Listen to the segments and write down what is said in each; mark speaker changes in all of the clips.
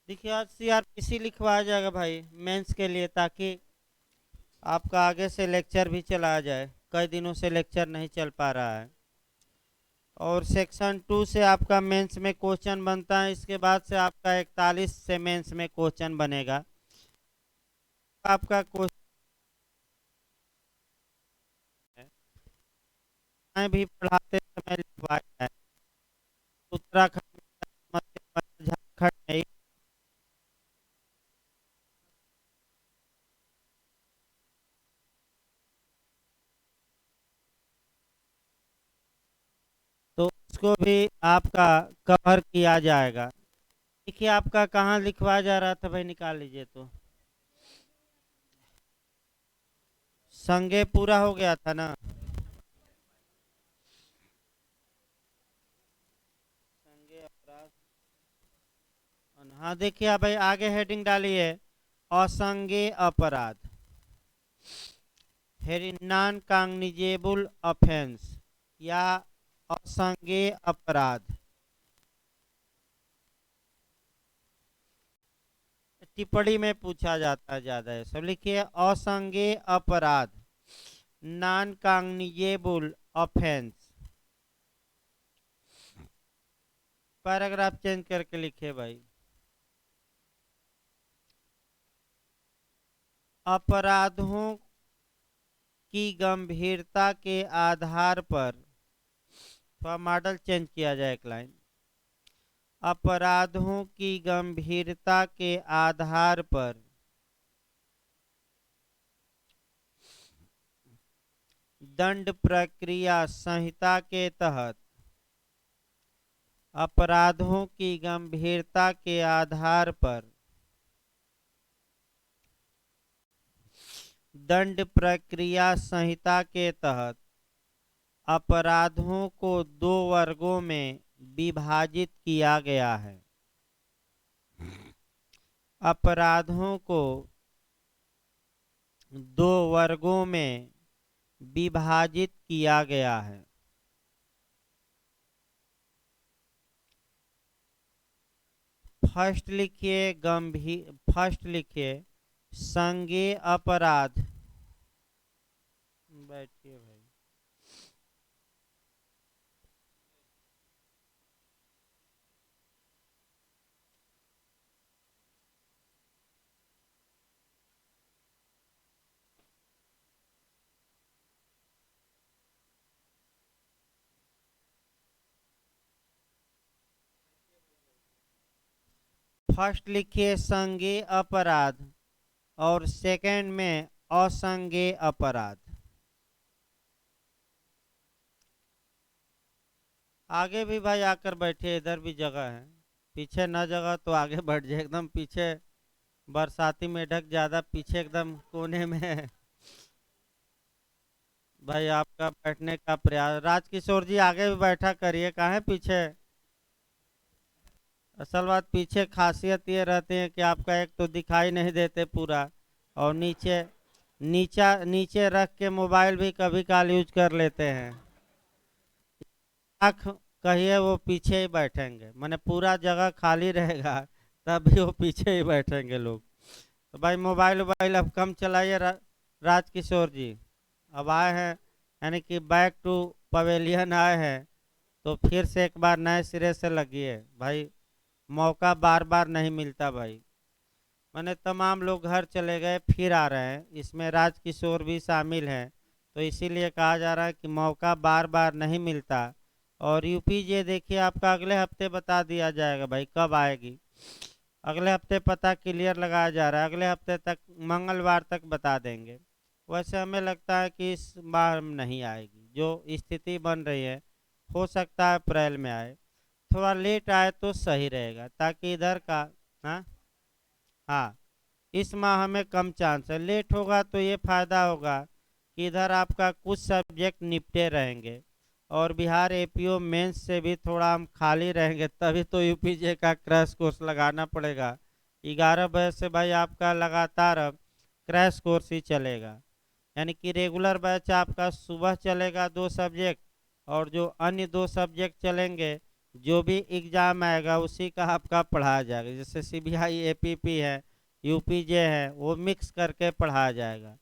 Speaker 1: देखिए आज सीआरपीसी लिखवाया जाएगा भाई मेंस के लिए, ताकि आपका आगे से लेक्चर भी चला जाए। कई दिनों से लेक्चर नहीं चल पा रहा है। और सेक्शन 2 से आपका मेंस में क्वेश्चन बनता है। इसके बाद से आपका 41 से मेंस में क्वेश्चन बनेगा। आपका क्वेश्चन भी पढ़ाते समय लिखवाया है। उत्तराखंड, मध्य प्रदेश, झारखंड में। तो उसको भी आपका कवर किया जाएगा। देखिए आपका कहाँ लिखवाया जा रहा था भाई, निकाल लीजिए। तो संगे पूरा हो गया था ना। संगे अपराध। हाँ देखिए आप भाई आगे हेडिंग डालिए, असंज्ञेय अपराध, नॉन कॉग्निजेबल ऑफेंस या असंज्ञेय अपराध। टिप्पणी में पूछा जाता है ज्यादा है, सब लिखिए असंज्ञेय अपराध, non cognizable offence. Paragraph change करके लिखिए भाई। अपराधों की गंभीरता के आधार पर, थोड़ा मॉडल चेंज किया जाए एक लाइन। अपराधों की गंभीरता के आधार पर दंड प्रक्रिया संहिता के तहत, अपराधों की गंभीरता के आधार पर दंड प्रक्रिया संहिता के तहत अपराधों को दो वर्गों में विभाजित किया गया है। अपराधों को दो वर्गों में विभाजित किया गया है। फर्स्ट लिखिए संज्ञेय अपराध। बैठिए भाई। फर्स्ट लिखिए संज्ञेय अपराध और सेकंड में असंज्ञेय अपराध। आगे भी भाई आकर बैठे, इधर भी जगह है। पीछे न जगह तो आगे बैठ जाए, एकदम पीछे बरसाती मेढक ज्यादा पीछे एकदम कोने में है। भाई आपका बैठने का प्रयास, राजकिशोर जी आगे भी बैठा करिए, कहाँ है पीछे। असल बात पीछे खासियत ये रहती है कि आपका एक तो दिखाई नहीं देते पूरा, और नीचे नीचे रख के मोबाइल भी कभी काल यूज कर लेते हैं। आँख कहिए वो पीछे ही बैठेंगे, माने पूरा जगह खाली रहेगा तब भी वो पीछे ही बैठेंगे लोग। तो भाई मोबाइल वोबाइल अब कम चलाइए। राजकिशोर जी अब आए हैं, यानी कि बैक टू पवेलियन आए हैं, तो फिर से एक बार नए सिरे से लगिए भाई। मौका बार बार नहीं मिलता भाई। मैंने तमाम लोग घर चले गए फिर आ रहे हैं, इसमें राजकिशोर भी शामिल हैं। तो इसीलिए कहा जा रहा है कि मौका बार बार नहीं मिलता। और यूपीजे देखिए आपका अगले हफ्ते बता दिया जाएगा भाई कब आएगी। अगले हफ्ते पता क्लियर लगाया जा रहा है, अगले हफ्ते तक मंगलवार तक बता देंगे। वैसे हमें लगता है कि इस बार नहीं आएगी, जो स्थिति बन रही है हो सकता है अप्रैल में आए। थोड़ा लेट आए तो सही रहेगा, ताकि इधर का। हाँ हाँ, इस माह हमें कम चांस है। लेट होगा तो ये फायदा होगा कि इधर आपका कुछ सब्जेक्ट निपटे रहेंगे, और बिहार एपीओ मेंस से भी थोड़ा हम खाली रहेंगे, तभी तो यूपीजे का क्रैश कोर्स लगाना पड़ेगा। 11 बजे से भाई आपका लगातार अब क्रैश कोर्स ही चलेगा। यानी कि रेगुलर बैच आपका सुबह चलेगा 2 सब्जेक्ट, और जो अन्य 2 सब्जेक्ट चलेंगे जो भी एग्जाम आएगा उसी का आपका पढ़ाया जाएगा। जैसे सीबीआई एपीपी है, यूपीजे है, वो मिक्स करके पढ़ाया जाएगा।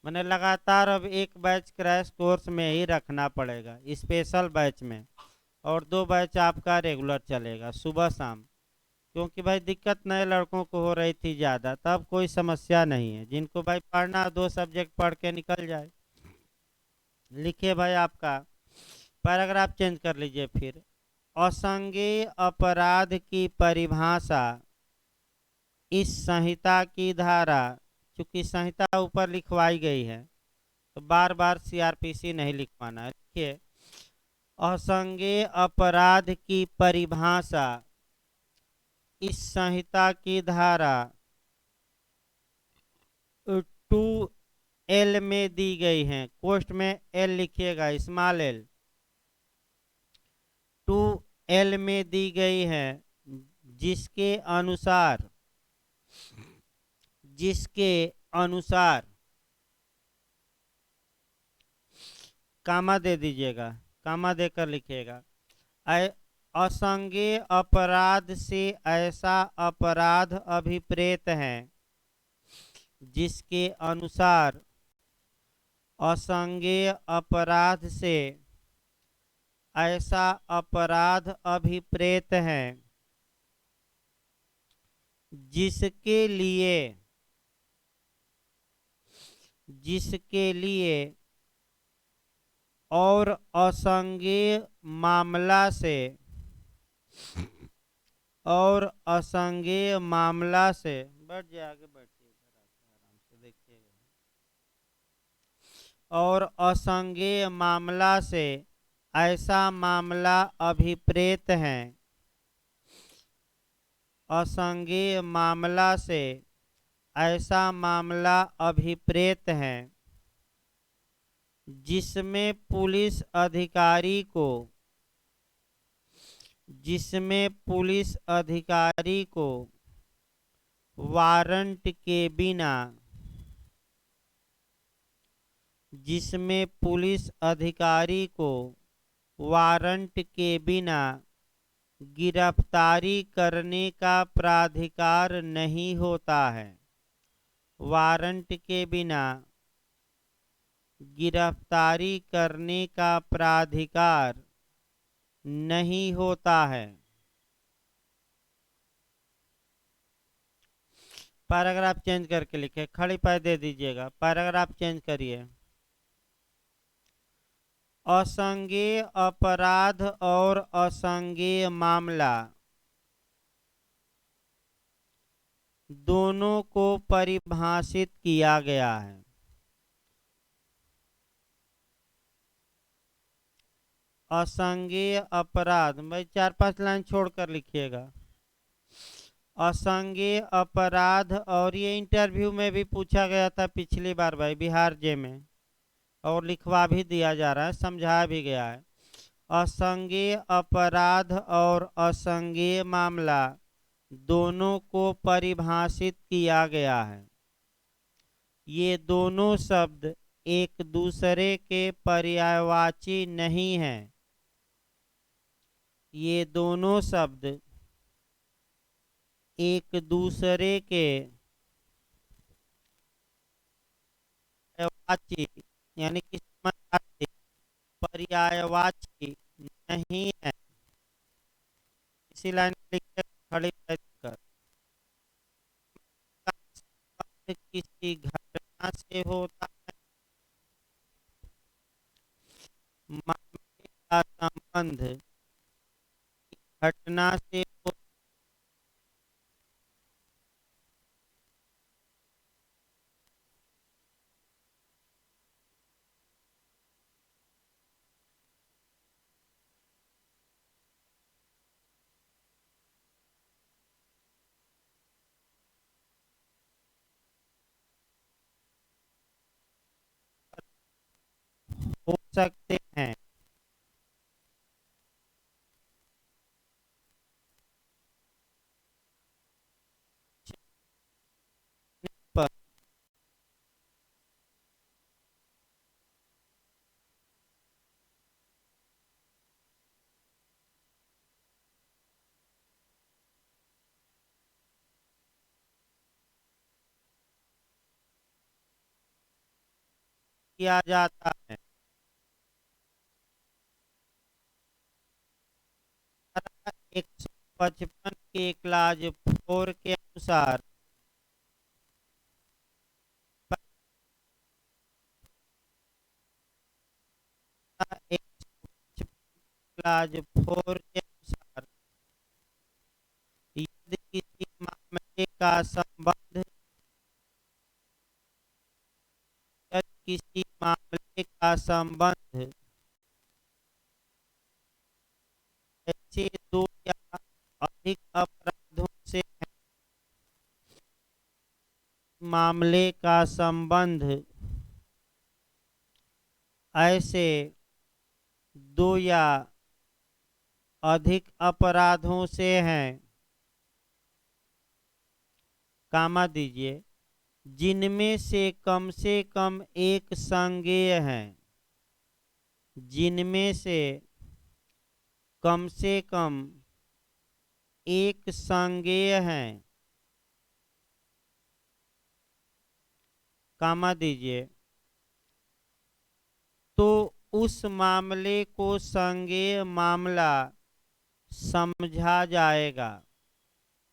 Speaker 1: मैंने लगातार अब एक बैच क्रैश कोर्स में ही रखना पड़ेगा, स्पेशल बैच में, और 2 बैच आपका रेगुलर चलेगा सुबह शाम। क्योंकि भाई दिक्कत नए लड़कों को हो रही थी ज़्यादा, तब कोई समस्या नहीं है। जिनको भाई पढ़ना 2 सब्जेक्ट पढ़ के निकल जाए। लिखिए भाई आपका पैराग्राफ चेंज कर लीजिए फिर। असंज्ञेय अपराध की परिभाषा इस संहिता की धारा, चूंकि संहिता ऊपर लिखवाई गई है तो बार बार सीआरपीसी नहीं लिखवाना है। देखिए, असंज्ञेय अपराध की परिभाषा इस संहिता की धारा 2L में दी गई है। कोष्ठ में एल लिखिएगा, स्मॉल एल। 2L में दी गई है, जिसके अनुसार जिसके अनुसार कामा दे दीजिएगा, कामा देकर लिखिएगा। असंज्ञेय अपराध से ऐसा अपराध अभिप्रेत है जिसके अनुसार असंज्ञेय अपराध से ऐसा अपराध अभिप्रेत है जिसके लिए जिसके लिए और असंज्ञेय मामला से और असंज्ञेय मामला से बैठ जाइए, आगे बैठिए आराम से देखिएगा। और असंज्ञेय मामला से ऐसा मामला अभिप्रेत है, असंज्ञेय मामला से ऐसा मामला अभिप्रेत है जिसमें पुलिस अधिकारी को वारंट के बिना जिसमें पुलिस अधिकारी को वारंट के बिना गिरफ्तारी करने का प्राधिकार नहीं होता है। वारंट के बिना गिरफ्तारी करने का प्राधिकार नहीं होता है। पैराग्राफ चेंज करके लिखे, खड़ी पैर दे दीजिएगा, पैराग्राफ चेंज करिए। असंज्ञेय अपराध और असंज्ञेय मामला दोनों को परिभाषित किया गया है। असंज्ञेय अपराध, भाई 4-5 लाइन छोड़कर लिखिएगा। असंज्ञेय अपराध, और ये इंटरव्यू में भी पूछा गया था पिछली बार भाई बिहार जे में, और लिखवा भी दिया जा रहा है, समझाया भी गया है। असंज्ञेय अपराध और असंज्ञेय मामला दोनों को परिभाषित किया गया है। ये दोनों शब्द एक दूसरे के पर्यायवाची नहीं हैं। ये दोनों शब्द एक दूसरे के पर्यायवाची यानी कि समानार्थी पर्यायवाची नहीं है। इसी लाइन में लिखे खड़ी कर, किसी घटना से होता है, मामले का संबंध घटना से हो सकते हैं। पर किया जाता है। 155 के क्लास 4 के अनुसार क्लास 4 के अनुसार यदि किसी मामले का संबंध ऐसे दो या अधिक अपराधों से है, मामले का संबंध ऐसे दो या अधिक अपराधों से है, कामा दीजिए, जिनमें से कम एक संज्ञेय है, जिनमें से कम एक संज्ञेय है, कामा दीजिए, तो उस मामले को संज्ञेय मामला समझा जाएगा।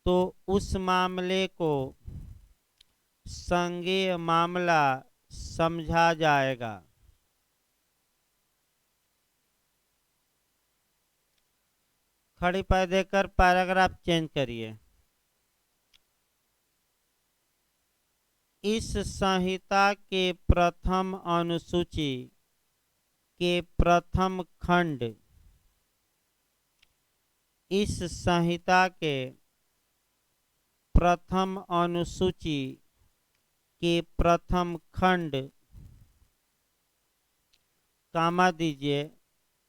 Speaker 1: तो उस मामले को संज्ञेय मामला समझा जाएगा। खड़ी पैर देकर पैराग्राफ चेंज करिए। इस संहिता के प्रथम अनुसूची के प्रथम खंड, इस संहिता के प्रथम अनुसूची के प्रथम खंड, कामा दीजिए,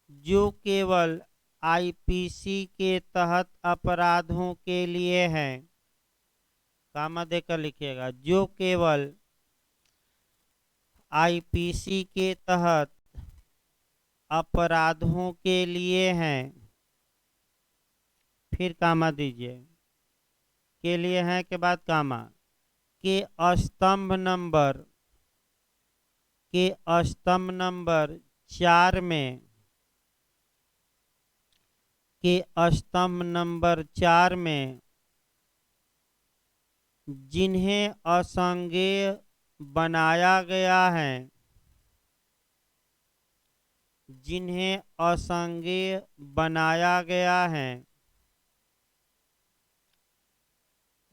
Speaker 1: जो केवल आईपीसी के तहत अपराधों के लिए है, कामा देकर लिखिएगा, जो केवल आईपीसी के तहत अपराधों के लिए हैं, फिर कामा दीजिए, के लिए हैं के बाद कामा, के स्तंभ नंबर 4 में, के स्तंभ नंबर 4 में जिन्हें असंज्ञेय बनाया गया है, जिन्हें असंज्ञेय बनाया गया है,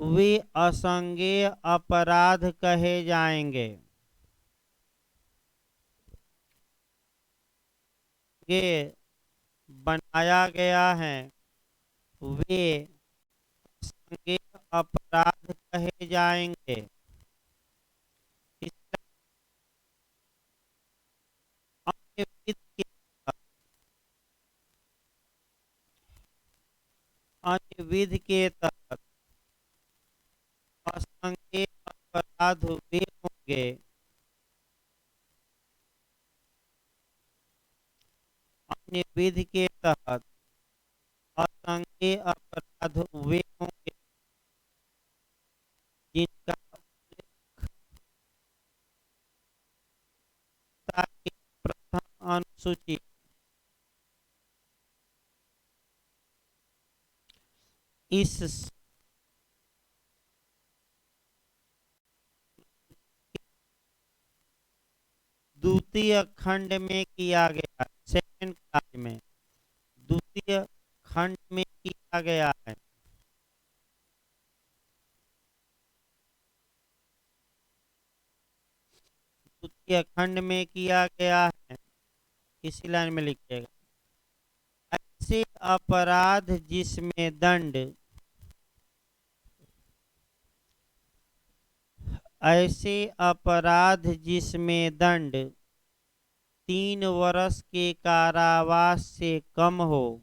Speaker 1: वे असंज्ञेय अपराध कहे जाएंगे। ये बनाया गया है, वे असंज्ञेय अपराध कहे जाएंगे। अन्य विधि के तहत असंज्ञेय अपराध वे होंगे अन्य विधि के तहत असंज्ञेय अपराध वे होंगे जिनका प्रथम अनुसूची इस द्वितीय खंड में किया गया, सेकंड क्लास में द्वितीय खंड में किया गया है। द्वितीय खंड में किया गया है, इसी लाइन में लिखिएगा। ऐसे अपराध जिसमें दंड, ऐसे अपराध जिसमें दंड 3 वर्ष के कारावास से कम हो,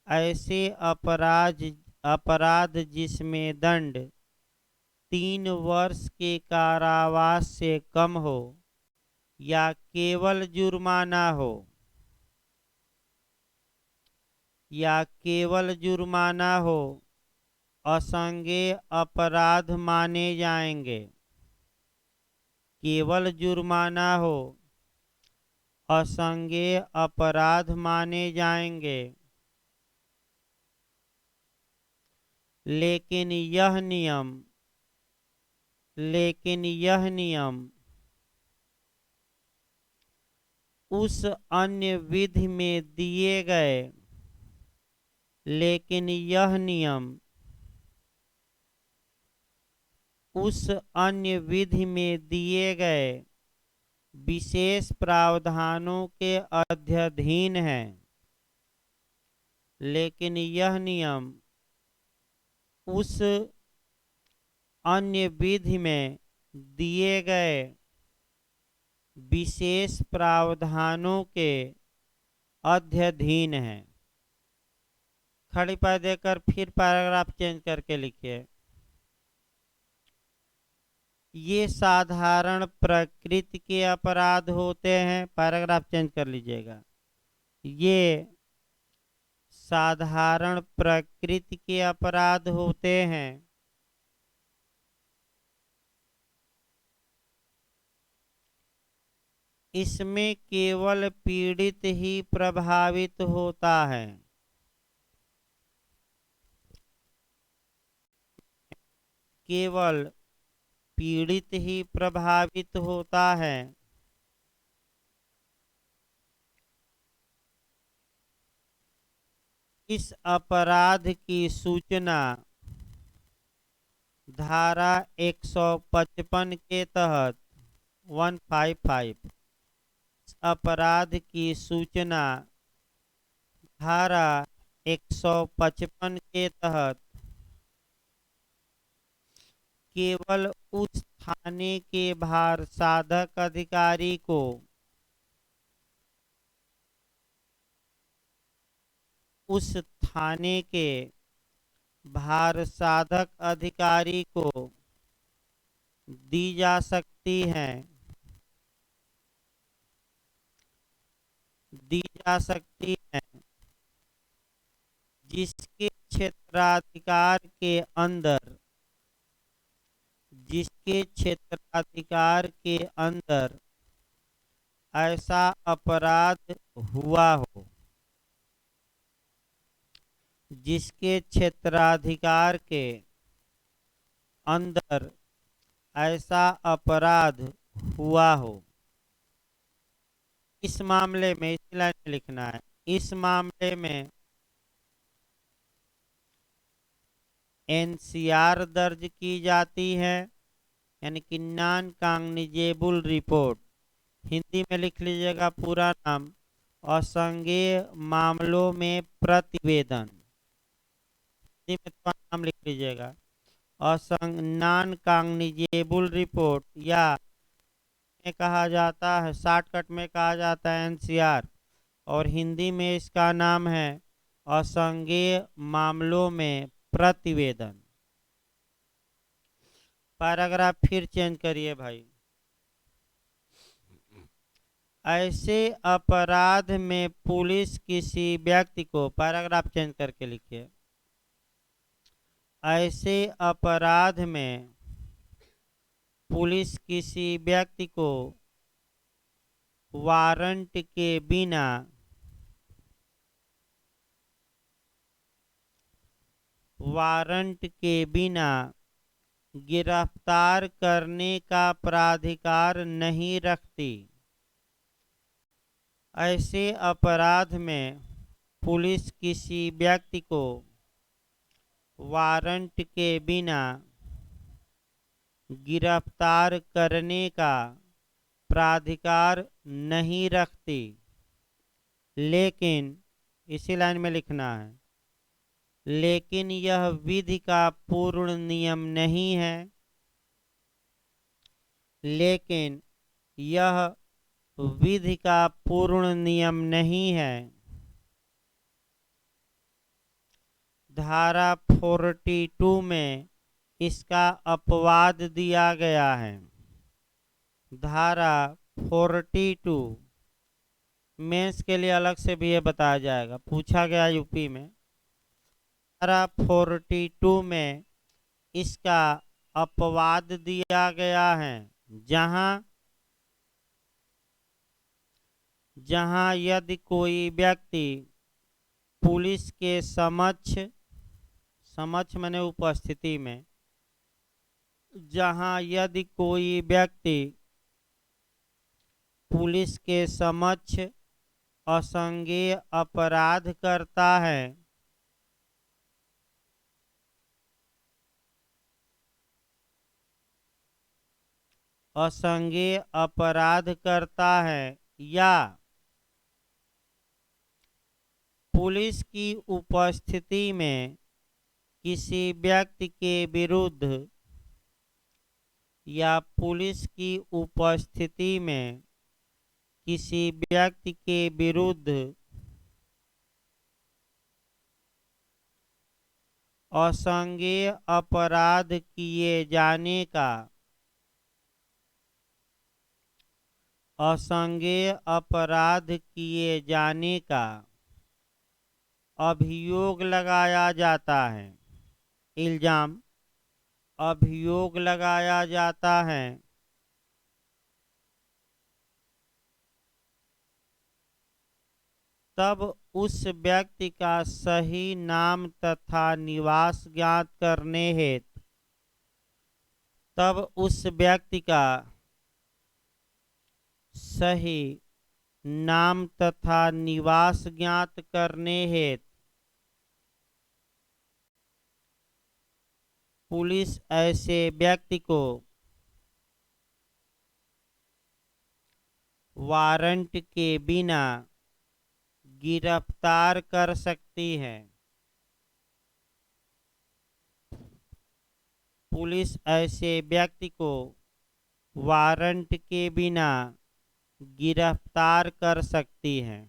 Speaker 1: ऐसे अपराध जिसमें दंड 3 वर्ष के कारावास से कम हो या केवल जुर्माना हो, या केवल जुर्माना हो, असंज्ञेय अपराध माने जाएंगे। केवल जुर्माना हो, असंज्ञेय अपराध माने जाएंगे। लेकिन यह नियम उस अन्य विधि में दिए गए लेकिन यह नियम उस अन्य विधि में दिए गए विशेष प्रावधानों के अध्ययन है। लेकिन यह नियम उस अन्य विधि में दिए गए विशेष प्रावधानों के अध्ययन है। खड़ी पाई देकर फिर पैराग्राफ चेंज करके लिखिए। ये साधारण प्रकृति के अपराध होते हैं। पैराग्राफ चेंज कर लीजिएगा। ये साधारण प्रकृति के अपराध होते हैं। इसमें केवल पीड़ित ही प्रभावित होता है। केवल पीड़ित ही प्रभावित होता है। इस अपराध की सूचना धारा 155 के तहत 155 अपराध की सूचना धारा 155 के तहत केवल उस थाने के भार साधक अधिकारी को उस थाने के भार साधक अधिकारी को दी जा सकती है जिसके क्षेत्राधिकार के अंदर ऐसा अपराध हुआ हो। जिसके क्षेत्राधिकार के अंदर ऐसा अपराध हुआ हो। इस मामले में इस लाइन में लिखना है। इस मामले में एनसीआर दर्ज की जाती है, यानी कि नॉन कॉग्निजेबल रिपोर्ट। हिंदी में लिख लीजिएगा पूरा नाम, असंज्ञेय मामलों में प्रतिवेदन। हिंदी में तो नाम लिख लीजिएगा नॉन कॉग्निजेबल रिपोर्ट, या में कहा जाता है, शॉर्टकट में कहा जाता है एनसीआर, और हिंदी में इसका नाम है असंज्ञेय मामलों में प्रतिवेदन। पैराग्राफ फिर चेंज करिए भाई। ऐसे अपराध में पुलिस किसी व्यक्ति को, पैराग्राफ चेंज करके लिखिए। ऐसे अपराध में पुलिस किसी व्यक्ति को वारंट के बिना गिरफ्तार करने का प्राधिकार नहीं रखती। ऐसे अपराध में पुलिस किसी व्यक्ति को वारंट के बिना गिरफ्तार करने का प्राधिकार नहीं रखती। लेकिन इसी लाइन में लिखना है, लेकिन यह विधि का पूर्ण नियम नहीं है। लेकिन यह विधि का पूर्ण नियम नहीं है। धारा 42 में इसका अपवाद दिया गया है। धारा 42 मेंस के लिए अलग से भी ये बताया जाएगा, पूछा गया यूपी में। धारा 42 में इसका अपवाद दिया गया है, जहां जहां यदि कोई व्यक्ति पुलिस के समक्ष, समक्ष माने उपस्थिति में, जहां यदि कोई व्यक्ति पुलिस के समक्ष असंज्ञेय अपराध करता है, असंज्ञेय अपराध करता है या पुलिस की उपस्थिति में किसी व्यक्ति के विरुद्ध, या पुलिस की उपस्थिति में किसी व्यक्ति के विरुद्ध असंज्ञेय अपराध किए जाने का, असंज्ञेय अपराध किए जाने का अभियोग लगाया जाता है, इल्जाम, अभियोग लगाया जाता है, तब उस व्यक्ति का सही नाम तथा निवास ज्ञात करने हेतु, तब उस व्यक्ति का सही नाम तथा निवास ज्ञात करने हेतु पुलिस ऐसे व्यक्ति को वारंट के बिना गिरफ्तार कर सकती है, पुलिस ऐसे व्यक्ति को वारंट के बिना गिरफ्तार कर सकती है।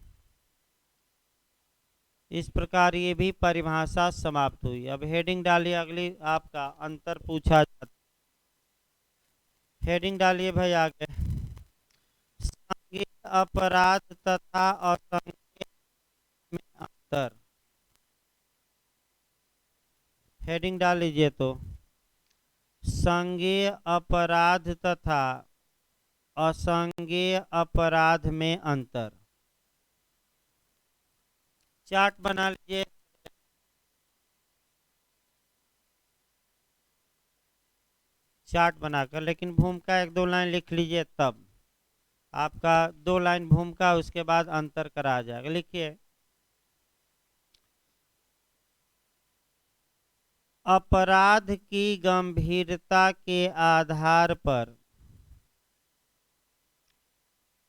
Speaker 1: इस प्रकार ये भी परिभाषा समाप्त हुई। अब हेडिंग डालिए, अगली आपका अंतर पूछा जाता। हेडिंग डालिए भाई आगे, संज्ञेय अपराध तथा असंज्ञेय में अंतर। हेडिंग डाल लीजिए तो, संज्ञेय अपराध तथा असंज्ञेय अपराध में अंतर। चार्ट बना लीजिए, चार्ट बनाकर, लेकिन भूमिका एक दो लाइन लिख लीजिए, तब आपका 2 लाइन भूमिका, उसके बाद अंतर करा जाएगा। लिखिए, अपराध की गंभीरता के आधार पर,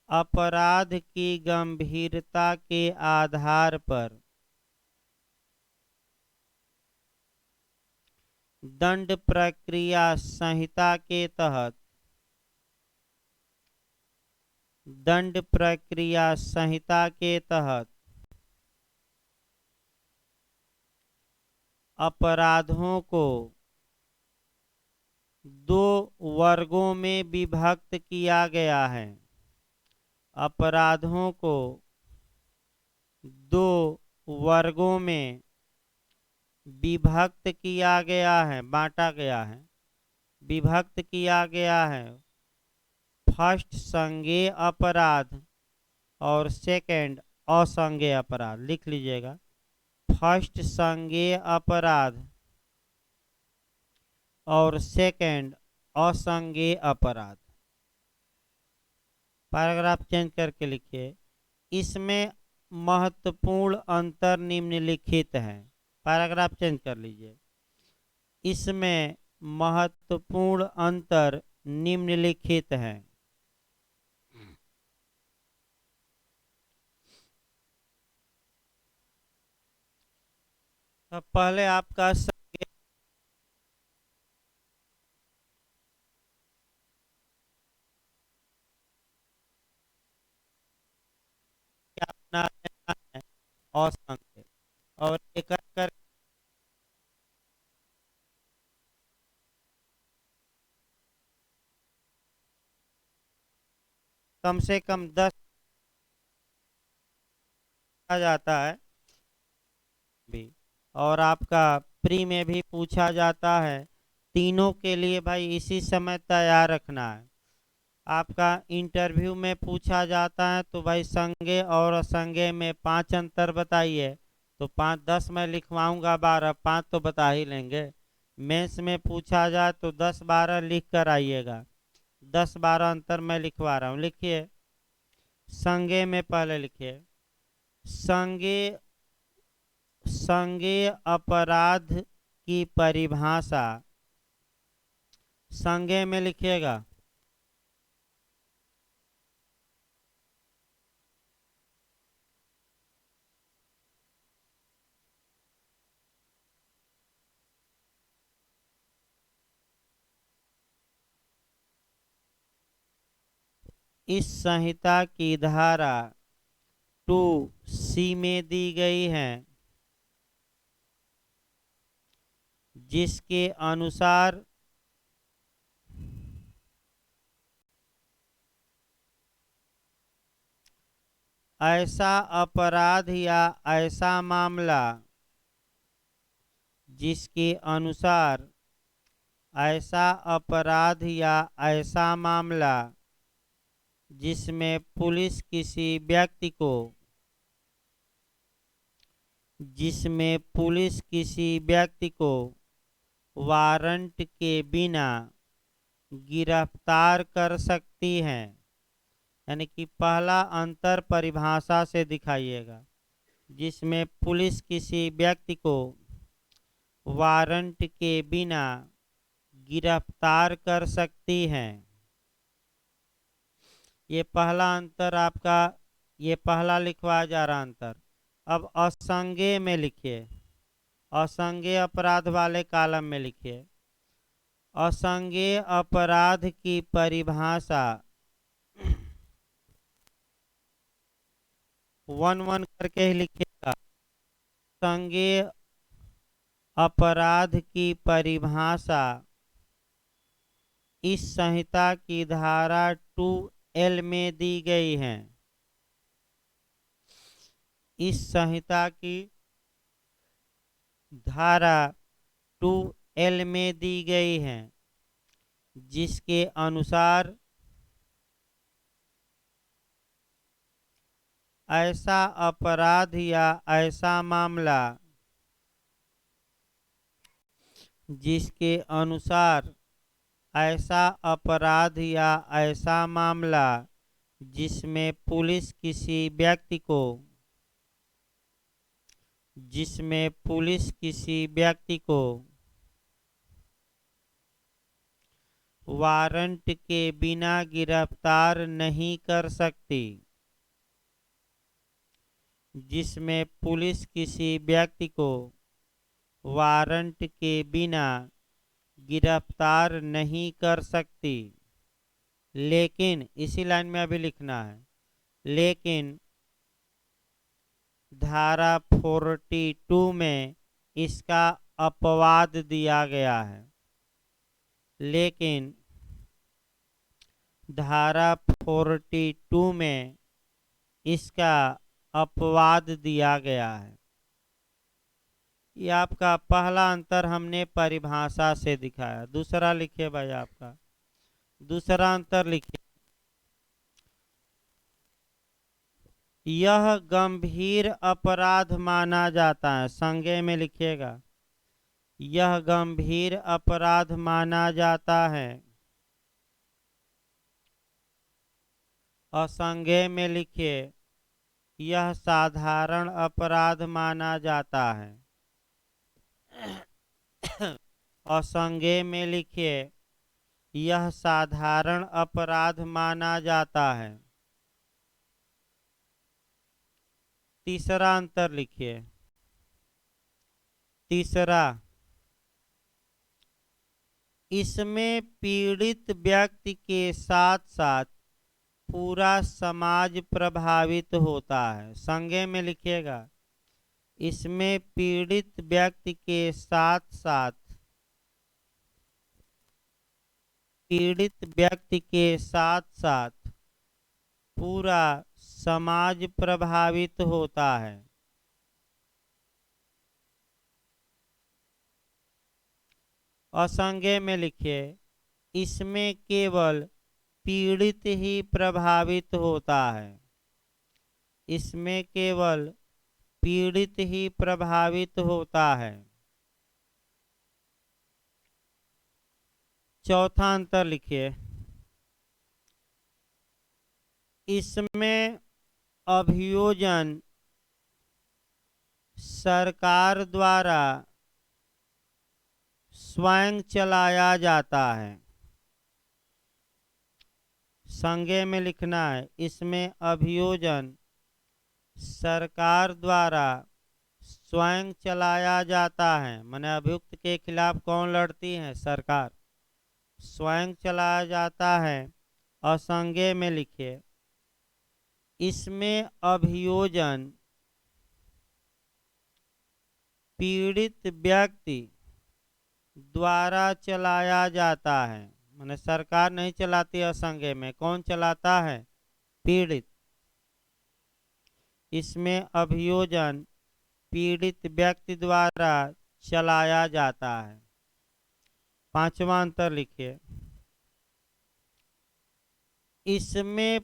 Speaker 1: अपराध की गंभीरता के आधार पर दंड प्रक्रिया संहिता के तहत, दंड प्रक्रिया संहिता के तहत अपराधों को 2 वर्गों में विभक्त किया गया है, अपराधों को 2 वर्गों में विभक्त किया गया है, बांटा गया है, विभक्त किया गया है। फर्स्ट संज्ञेय अपराध और सेकंड असंज्ञेय अपराध। लिख लीजिएगा, फर्स्ट संज्ञेय अपराध और सेकंड असंज्ञेय अपराध। पैराग्राफ चेंज करके लिखिए, इसमें महत्वपूर्ण अंतर निम्नलिखित है। पैराग्राफ चेंज कर लीजिए, इसमें महत्वपूर्ण अंतर निम्नलिखित है। तो पहले आपका अपना है असंख्य, और एक कर कम से कम 10 आ जाता है भी, और आपका प्री में भी पूछा जाता है। तीनों के लिए भाई इसी समय तैयार रखना है। आपका इंटरव्यू में पूछा जाता है तो भाई संज्ञेय और असंज्ञेय में 5 अंतर बताइए, तो 5 10 मैं लिखवाऊंगा, 12 5 तो बता ही लेंगे। मेंस में पूछा जाए तो 10 12 लिख कर आइएगा, 10 12 अंतर मैं लिखवा रहा हूँ। लिखिए, संज्ञेय में पहले लिखिए, संज्ञेय संज्ञेय अपराध की परिभाषा, संज्ञेय में लिखिएगा इस संहिता की धारा 2C में दी गई है, जिसके अनुसार ऐसा अपराध या ऐसा मामला, जिसके अनुसार ऐसा अपराध या ऐसा मामला जिसमें पुलिस किसी व्यक्ति को जिसमें पुलिस किसी व्यक्ति को वारंट के बिना गिरफ्तार कर सकती है। यानी कि पहला अंतर परिभाषा से दिखाइएगा, जिसमें पुलिस किसी व्यक्ति को वारंट के बिना गिरफ्तार कर सकती है। ये पहला अंतर आपका, ये पहला लिखवाया जा रहा अंतर। अब असंज्ञेय में लिखिए, असंज्ञेय अपराध वाले कॉलम में लिखिए, असंज्ञेय अपराध की परिभाषा 1 1 करके ही लिखिएगा। संज्ञेय अपराध की परिभाषा इस संहिता की धारा 2L में दी गई है। इस संहिता की धारा 2L में दी गई है, जिसके अनुसार ऐसा अपराध या ऐसा मामला, जिसके अनुसार ऐसा अपराध या ऐसा मामला जिसमें पुलिस किसी व्यक्ति को जिसमें पुलिस किसी व्यक्ति को वारंट के बिना गिरफ्तार नहीं कर सकती, जिसमें पुलिस किसी व्यक्ति को वारंट के बिना गिरफ्तार नहीं कर सकती, लेकिन इसी लाइन में अभी लिखना है, लेकिन धारा 42 में इसका अपवाद दिया गया है। लेकिन धारा 42 में इसका अपवाद दिया गया है। ये आपका पहला अंतर हमने परिभाषा से दिखाया। दूसरा लिखिए भाई, आपका दूसरा अंतर लिखिए, यह गंभीर अपराध माना जाता है। संज्ञेय में लिखिएगा, यह गंभीर अपराध माना जाता है। असंज्ञेय में लिखिए, यह साधारण अपराध माना जाता है। असंज्ञेय में लिखिए, यह साधारण अपराध माना जाता है। तीसरा अंतर लिखिए, तीसरा, इसमें पीड़ित व्यक्ति के साथ साथ पूरा समाज प्रभावित होता है। संज्ञेय में लिखिएगा, इसमें पीड़ित व्यक्ति के साथ साथ पीड़ित व्यक्ति के साथ साथ पूरा समाज प्रभावित होता है। असंज्ञेय में लिखिए, इसमें केवल पीड़ित ही प्रभावित होता है। इसमें केवल पीड़ित ही प्रभावित होता है। चौथा अंतर लिखिए। इसमें अभियोजन सरकार द्वारा स्वयं चलाया जाता है। संज्ञा में लिखना है, इसमें अभियोजन सरकार द्वारा स्वयं चलाया जाता है। माने अभियुक्त के खिलाफ कौन लड़ती है? सरकार। स्वयं चलाया जाता है। असंज्ञा में लिखिए, इसमें अभियोजन पीड़ित व्यक्ति द्वारा चलाया जाता है। माने सरकार नहीं चलाती, असंज्ञा में कौन चलाता है? पीड़ित। इसमें अभियोजन पीड़ित व्यक्ति द्वारा चलाया जाता है। पांचवा अंतर लिखिए, इसमें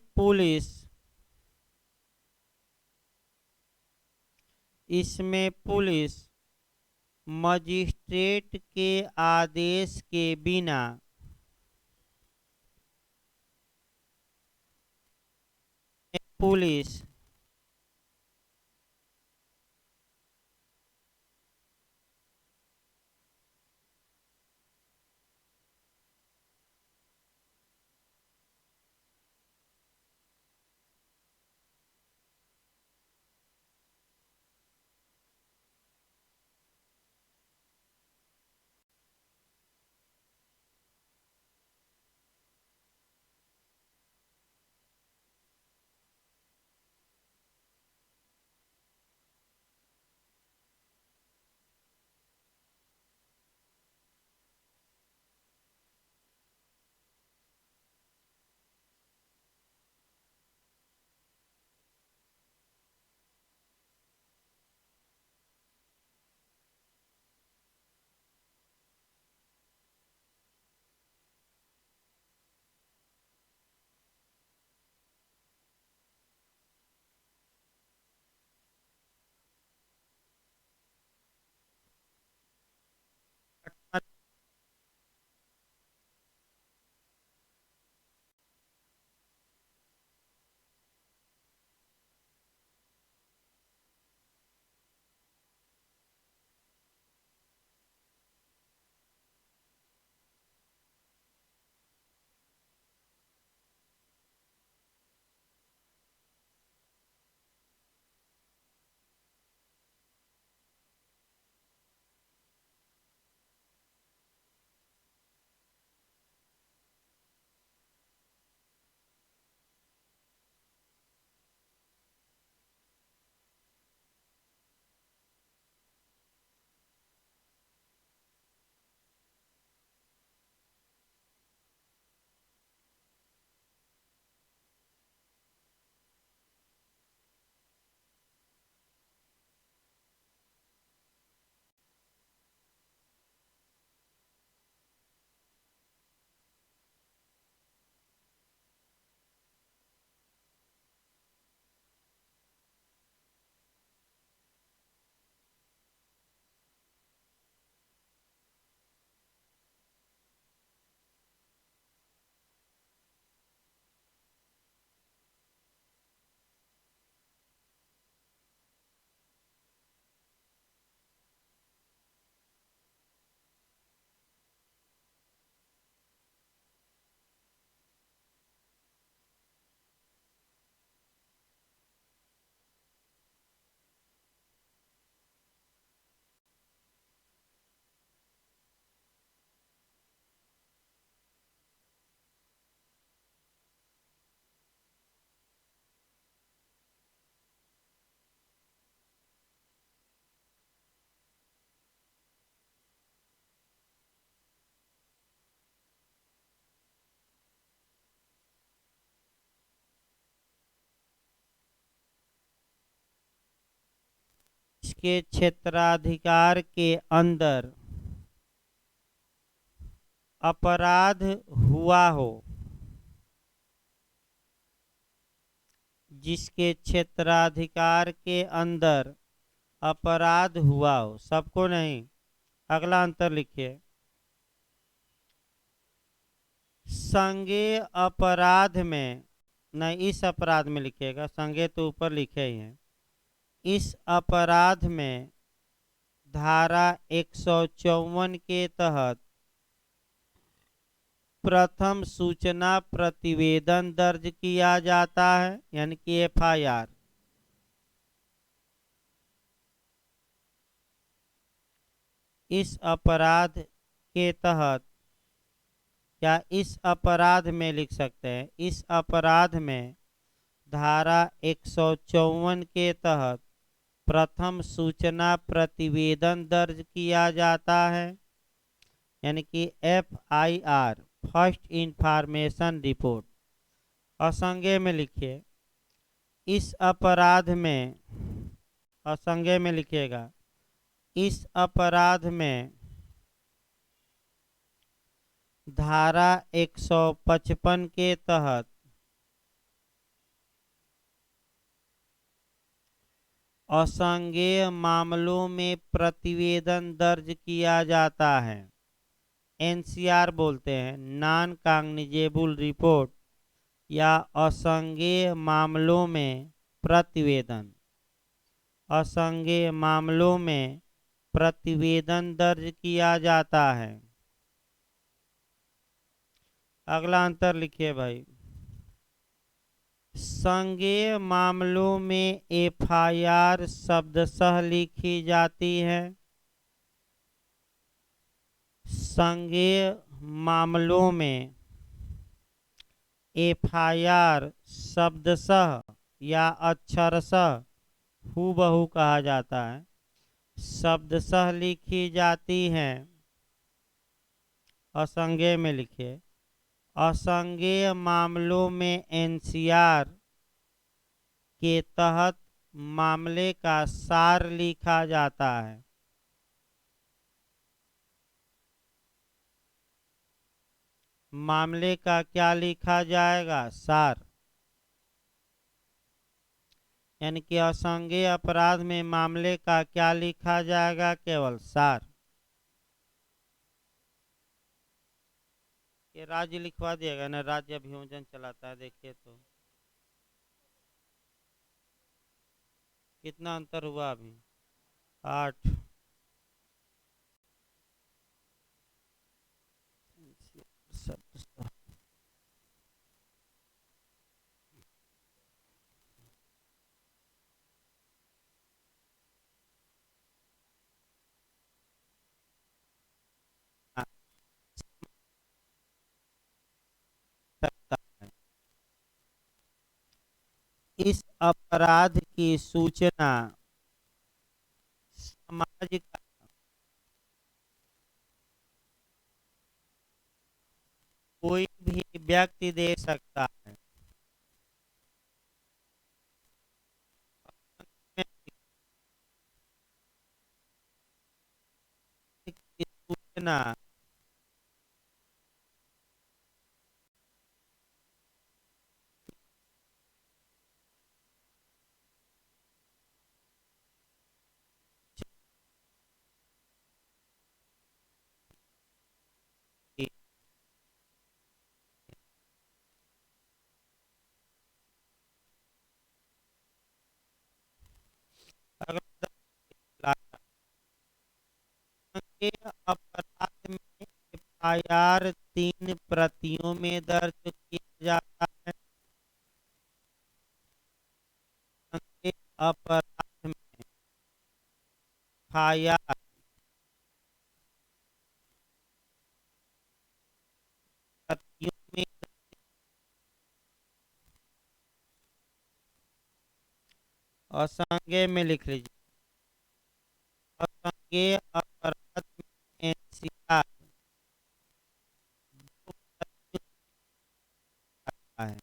Speaker 1: पुलिस मजिस्ट्रेट के आदेश के बिना पुलिस के क्षेत्राधिकार के अंदर अपराध हुआ हो जिसके क्षेत्राधिकार के अंदर अपराध हुआ हो, सबको नहीं। अगला अंतर लिखिए, संज्ञेय अपराध में, नहीं इस अपराध में लिखिएगा, संज्ञेय तो ऊपर लिखे ही हैं। इस अपराध में धारा 154 के तहत प्रथम सूचना प्रतिवेदन दर्ज किया जाता है, यानी कि एफआईआर। इस अपराध के तहत, या इस अपराध में लिख सकते हैं, इस अपराध में धारा 154 के तहत प्रथम सूचना प्रतिवेदन दर्ज किया जाता है, यानी कि एफआईआर, फर्स्ट इंफॉर्मेशन रिपोर्ट। असंज्ञेय में लिखिए, इस अपराध में, असंज्ञेय में लिखिएगा, इस अपराध में धारा 155 के तहत असंज्ञेय मामलों में प्रतिवेदन दर्ज किया जाता है, एनसीआर बोलते हैं, नॉन कॉग्निजेबल रिपोर्ट, या असंज्ञेय मामलों में प्रतिवेदन, असंज्ञेय मामलों में प्रतिवेदन दर्ज किया जाता है। अगला अंतर लिखिए भाई, संज्ञेय मामलों में एफआईआर शब्दशः लिखी जाती है। संज्ञेय मामलों में एफआईआर शब्दशः या अक्षरशः, हूबहू कहा जाता है, शब्दशः लिखी जाती हैं। असंज्ञेय में लिखिए, असंज्ञेय मामलों में एनसीआर के तहत मामले का सार लिखा जाता है। मामले का क्या लिखा जाएगा? सार। यानी कि असंज्ञेय अपराध में मामले का क्या लिखा जाएगा? केवल सार। ये राज्य लिखवा दिएगा ना, राज्य अभियोजन चलाता है, देखिए तो कितना अंतर हुआ अभी, 8। इस अपराध की सूचना समाज का कोई भी व्यक्ति दे सकता है। सूचना के अपराध में एफआईआर 3 प्रतियों में दर्ज किया जाता है। के अपराध में एफआईआर प्रतियों में, असंज्ञेय में लिख लीजिए, असंज्ञेय अपराध में एनसीआर है।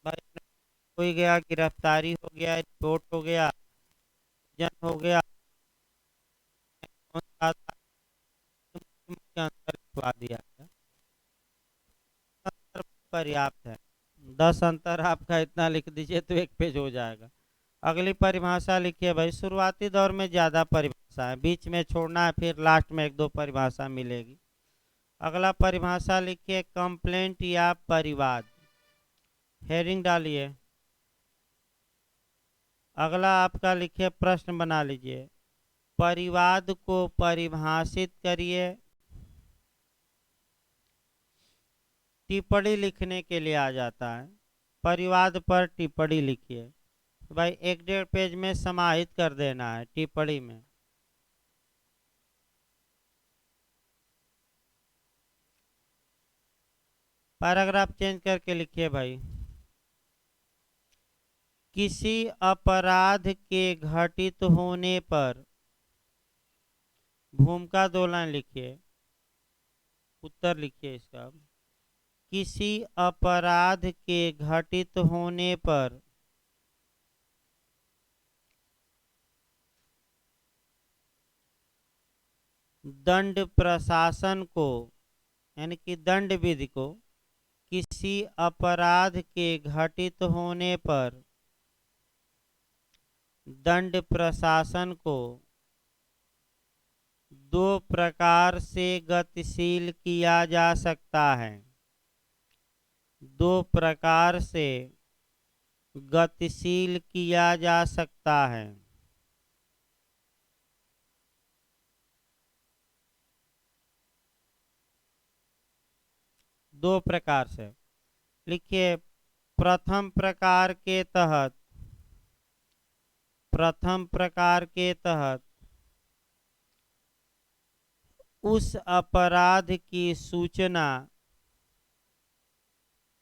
Speaker 1: भाई कोई गया, गिरफ्तारी हो गया, रिपोर्ट हो गया, जन हो गया, कौन सा था? मुख्य अंतर लिखवा दिया गया। पर्याप्त है। 10 अंतर आपका इतना लिख दीजिए तो एक पेज हो जाएगा। अगली परिभाषा लिखिए भाई, शुरुआती दौर में ज़्यादा परिभाषा है, बीच में छोड़ना है, फिर लास्ट में एक दो परिभाषा मिलेगी। अगला परिभाषा लिखिए कंप्लेंट या परिवाद, हेडिंग डालिए। अगला आपका लिखिए प्रश्न बना लीजिए, परिवाद को परिभाषित करिए। टिप्पणी लिखने के लिए आ जाता है, परिवाद पर टिप्पणी लिखिए। तो भाई 1.5 पेज में समाहित कर देना है टिप्पणी में। पैराग्राफ चेंज करके लिखिए भाई, किसी अपराध के घटित होने पर, भूमिका 2 लाइन लिखिए, उत्तर लिखिए इसका। किसी अपराध के घटित होने पर दंड प्रशासन को, यानी कि दंड विधि को, किसी अपराध के घटित होने पर दंड प्रशासन को 2 प्रकार से गतिशील किया जा सकता है। 2 प्रकार से गतिशील किया जा सकता है। दो प्रकार से लिखिए, प्रथम प्रकार के तहत, प्रथम प्रकार के तहत उस अपराध की सूचना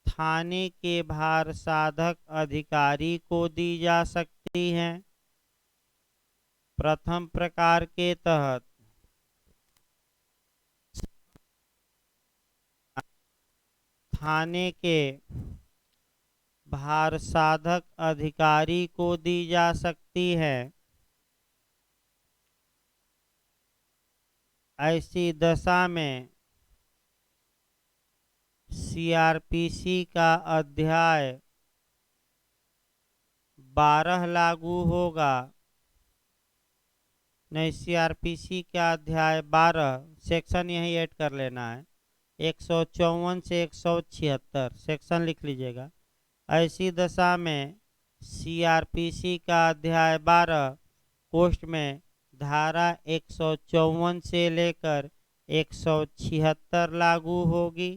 Speaker 1: थाने के भार साधक अधिकारी को दी जा सकती है। प्रथम प्रकार के तहत थाने के भार साधक अधिकारी को दी जा सकती है। ऐसी दशा में सीआरपीसी का अध्याय 12 लागू होगा। नहीं, सीआरपीसी का अध्याय 12, सेक्शन यही ऐड कर लेना है, 154 से 176 सेक्शन लिख लीजिएगा। ऐसी दशा में सीआरपीसी का अध्याय 12 पोस्ट में धारा 154 से लेकर 176 लागू होगी।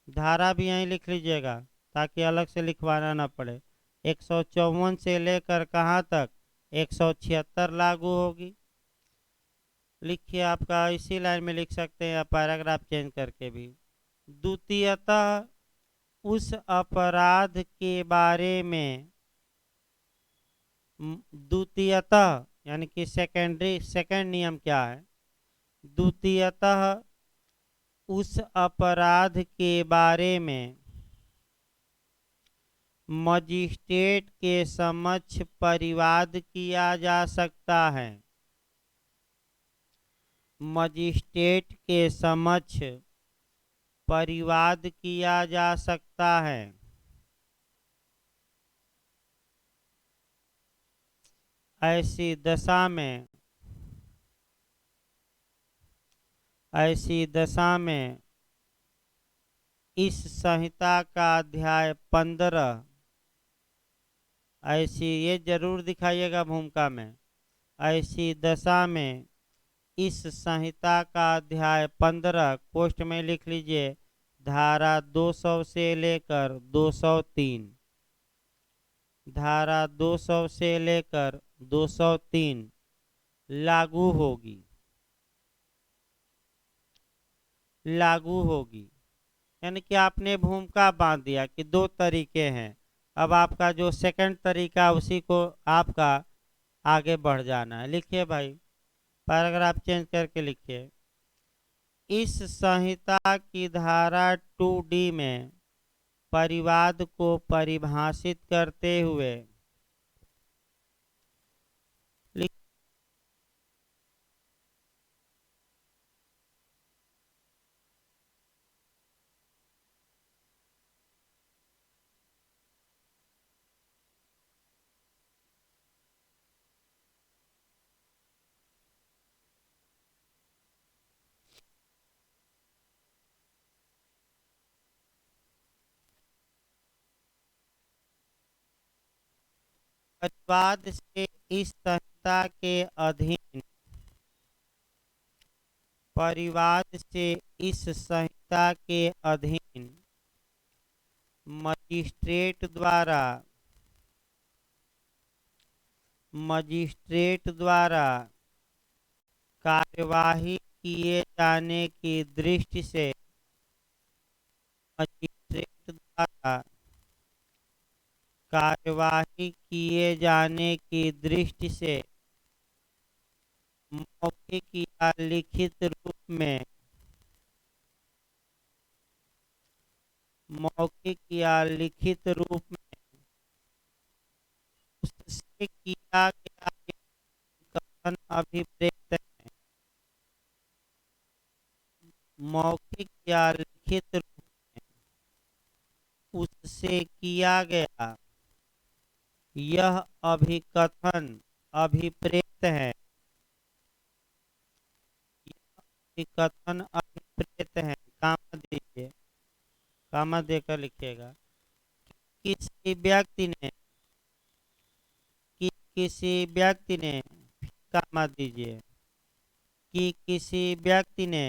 Speaker 1: धारा भी यहीं लिख लीजिएगा ताकि अलग से लिखवाना ना पड़े। 154 से लेकर कहाँ तक, 176 लागू होगी। लिखिए, आपका इसी लाइन में लिख सकते हैं या पैराग्राफ चेंज करके भी। द्वितीयतः उस अपराध के बारे में, द्वितीयतः यानी कि सेकेंडरी, सेकेंड नियम क्या है, द्वितीयतः उस अपराध के बारे में मजिस्ट्रेट के समक्ष परिवाद किया जा सकता है। मजिस्ट्रेट के समक्ष परिवाद किया जा सकता है। ऐसी दशा में, ऐसी दशा में इस संहिता का अध्याय 15, ऐसी, ये जरूर दिखाइएगा भूमिका में, ऐसी दशा में इस संहिता का अध्याय 15 पोस्ट में लिख लीजिए, धारा 200 से लेकर 203, धारा 200 से लेकर 203 लागू होगी, लागू होगी। यानी कि आपने भूमिका बांध दिया कि 2 तरीके हैं। अब आपका जो सेकंड तरीका उसी को आपका आगे बढ़ जाना है। लिखिए भाई, पैराग्राफ चेंज करके लिखिए, इस संहिता की धारा 2D में परिवाद को परिभाषित करते हुए परिवाद से इस संहिता के अधीन परिवाद से इस संहिता के अधीन मजिस्ट्रेट द्वारा कार्यवाही किए जाने की दृष्टि से मजिस्ट्रेट द्वारा कार्यवाही किए जाने की दृष्टि से मौखिक या लिखित रूप में उससे किया गया कथन अभिप्रेत है। मौखिक या लिखित रूप में उससे किया गया यह अभिकथन अभिप्रेत है। कथन अभिप्रेत है, कामा दीजिए, कामा देकर लिखिएगा। किसी व्यक्ति ने कामा दीजिए कि किसी व्यक्ति ने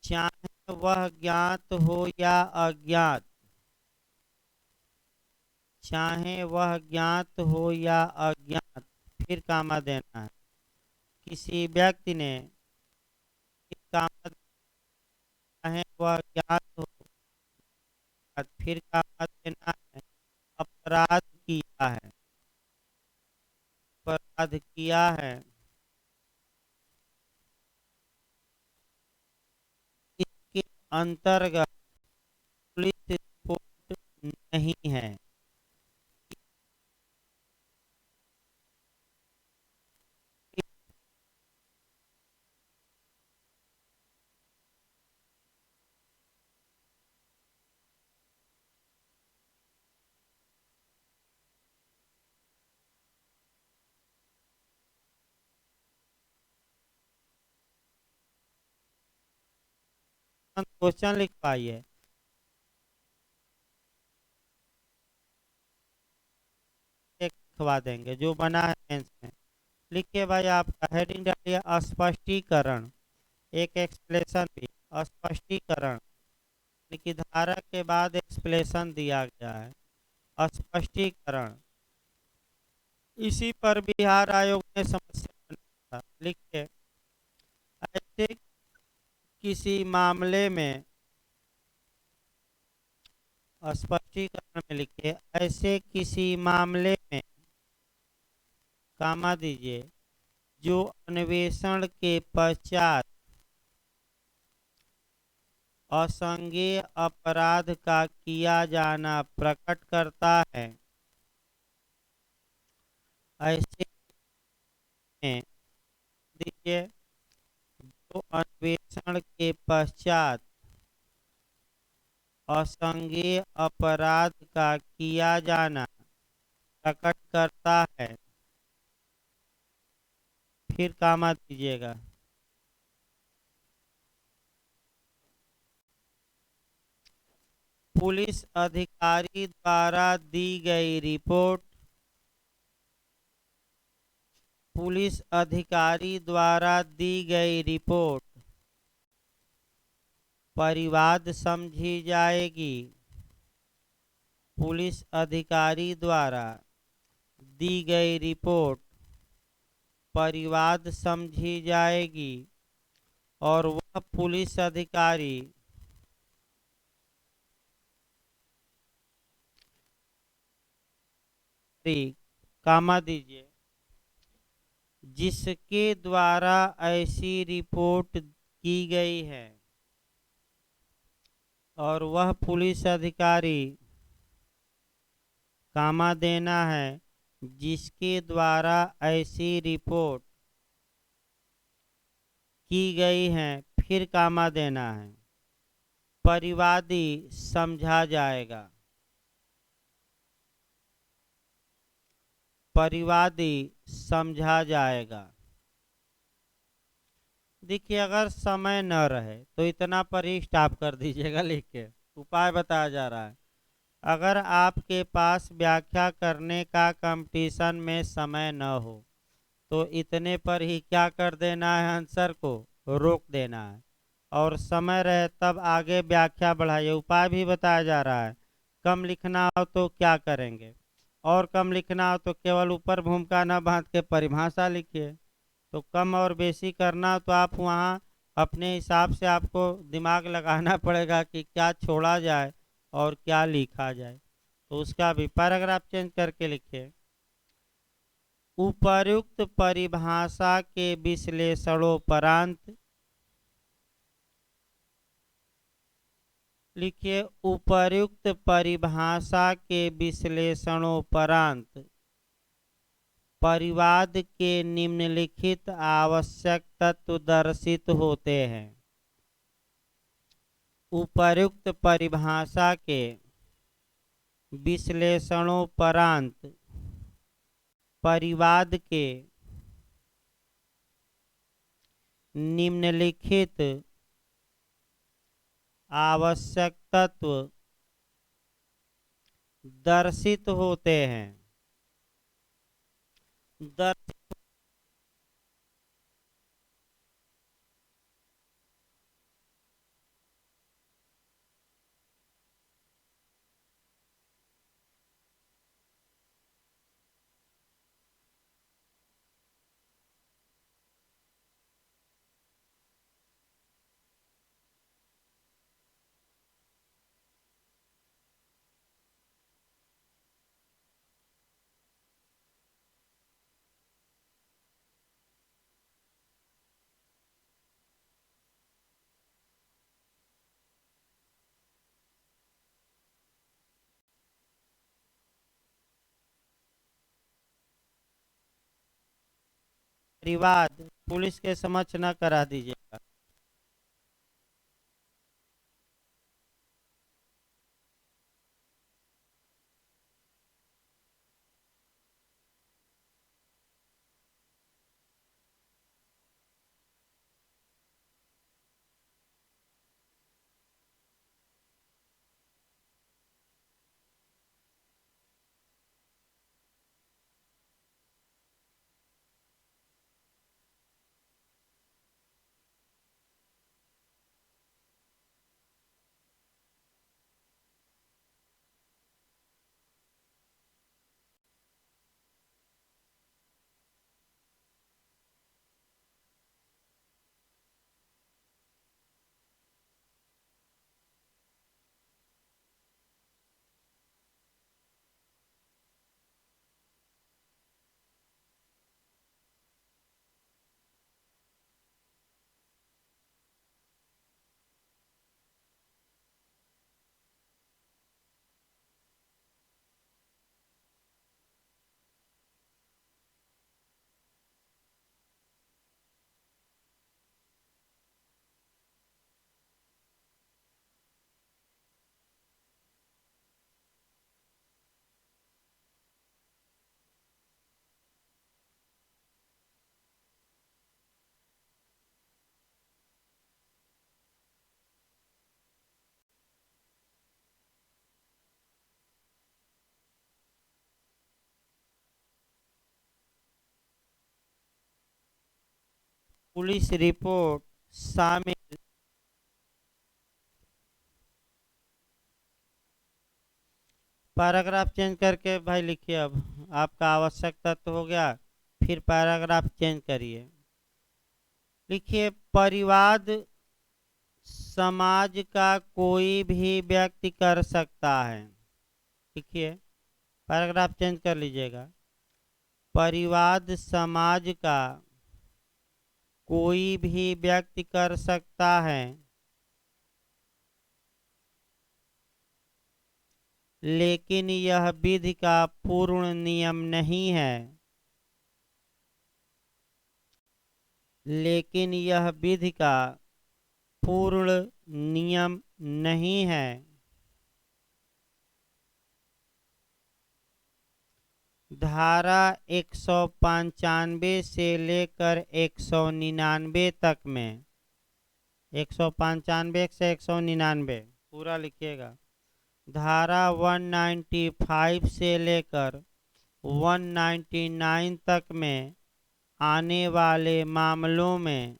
Speaker 1: चाहे वह ज्ञात हो या अज्ञात फिर कामा देना है। किसी व्यक्ति ने कामा चाहे वह ज्ञात हो फिर कामा देना है। अपराध किया है इसके अंतर्गत पुलिस रिपोर्ट नहीं है। क्वेश्चन लिख पाइए। लिखवा देंगे जो बना है मेंस में। लिखिए भाई, आपका हेडिंग डालिए स्पष्टीकरण, एक एक्सप्लेनेशन भी। स्पष्टीकरण की धारा के बाद एक्सप्लेनेशन दिया गया है। स्पष्टीकरण, इसी पर बिहार आयोग ने समस्या बनाया था। लिखिए, ऐसे किसी मामले में स्पष्टीकरण में लिखिए, ऐसे किसी मामले में कामा दीजिए जो अन्वेषण के पश्चात असंज्ञेय अपराध का किया जाना प्रकट करता है। ऐसे में दीजिए जो अन्वेषण के पश्चात असंज्ञेय अपराध का किया जाना प्रकट करता है, फिर कामा दीजिएगा। पुलिस अधिकारी द्वारा दी गई रिपोर्ट, पुलिस अधिकारी द्वारा दी गई रिपोर्ट परिवाद समझी जाएगी। पुलिस अधिकारी द्वारा दी गई रिपोर्ट परिवाद समझी जाएगी और वह पुलिस अधिकारी कामा दीजिए जिसके द्वारा ऐसी रिपोर्ट की गई है और वह पुलिस अधिकारी कामा देना है जिसके द्वारा ऐसी रिपोर्ट की गई है, फिर कामा देना है। परिवादी समझा जाएगा। परिवादी समझा जाएगा। देखिए, अगर समय न रहे तो इतना पर ही स्टॉप कर दीजिएगा लिख के। उपाय बताया जा रहा है। अगर आपके पास व्याख्या करने का कंपटीशन में समय न हो तो इतने पर ही क्या कर देना है, आंसर को रोक देना है, और समय रहे तब आगे व्याख्या बढ़ाइए। उपाय भी बताया जा रहा है। कम लिखना हो तो क्या करेंगे, और कम लिखना हो तो केवल ऊपर भूमिका न बांध के परिभाषा लिखिए। तो कम और बेसी करना हो तो आप वहाँ अपने हिसाब से आपको दिमाग लगाना पड़ेगा कि क्या छोड़ा जाए और क्या लिखा जाए। तो उसका भी पैराग्राफ चेंज करके लिखिए। उपर्युक्त परिभाषा के विश्लेषणोपरांत लिखिए, उपर्युक्त परिभाषा के विश्लेषणोपरांत परिवाद के निम्नलिखित आवश्यक तत्व दर्शित होते हैं। उपर्युक्त परिभाषा के विश्लेषणोपरांत परिवाद के निम्नलिखित आवश्यक तत्व दर्शित होते हैं। परिवाद पुलिस के समक्ष न करा दीजिएगा। पुलिस रिपोर्ट शामिल पैराग्राफ चेंज करके भाई लिखिए। अब आपका आवश्यक तत्व हो गया, फिर पैराग्राफ चेंज करिए। लिखिए, परिवाद समाज का कोई भी व्यक्ति कर सकता है। लिखिए, पैराग्राफ चेंज कर लीजिएगा। परिवाद समाज का कोई भी व्यक्ति कर सकता है, लेकिन यह विधि का पूर्ण नियम नहीं है। लेकिन यह विधि का पूर्ण नियम नहीं है। धारा 195 से लेकर 199 तक में, 195 से 199 पूरा लिखिएगा। धारा 195 से लेकर 199 तक में आने वाले मामलों में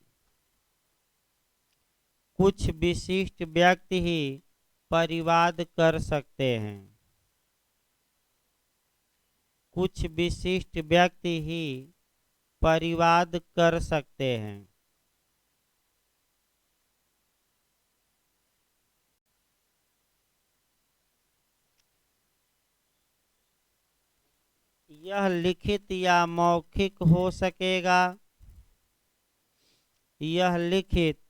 Speaker 1: कुछ विशिष्ट व्यक्ति ही परिवाद कर सकते हैं। कुछ विशिष्ट व्यक्ति ही परिवाद कर सकते हैं। यह लिखित या मौखिक हो सकेगा। यह लिखित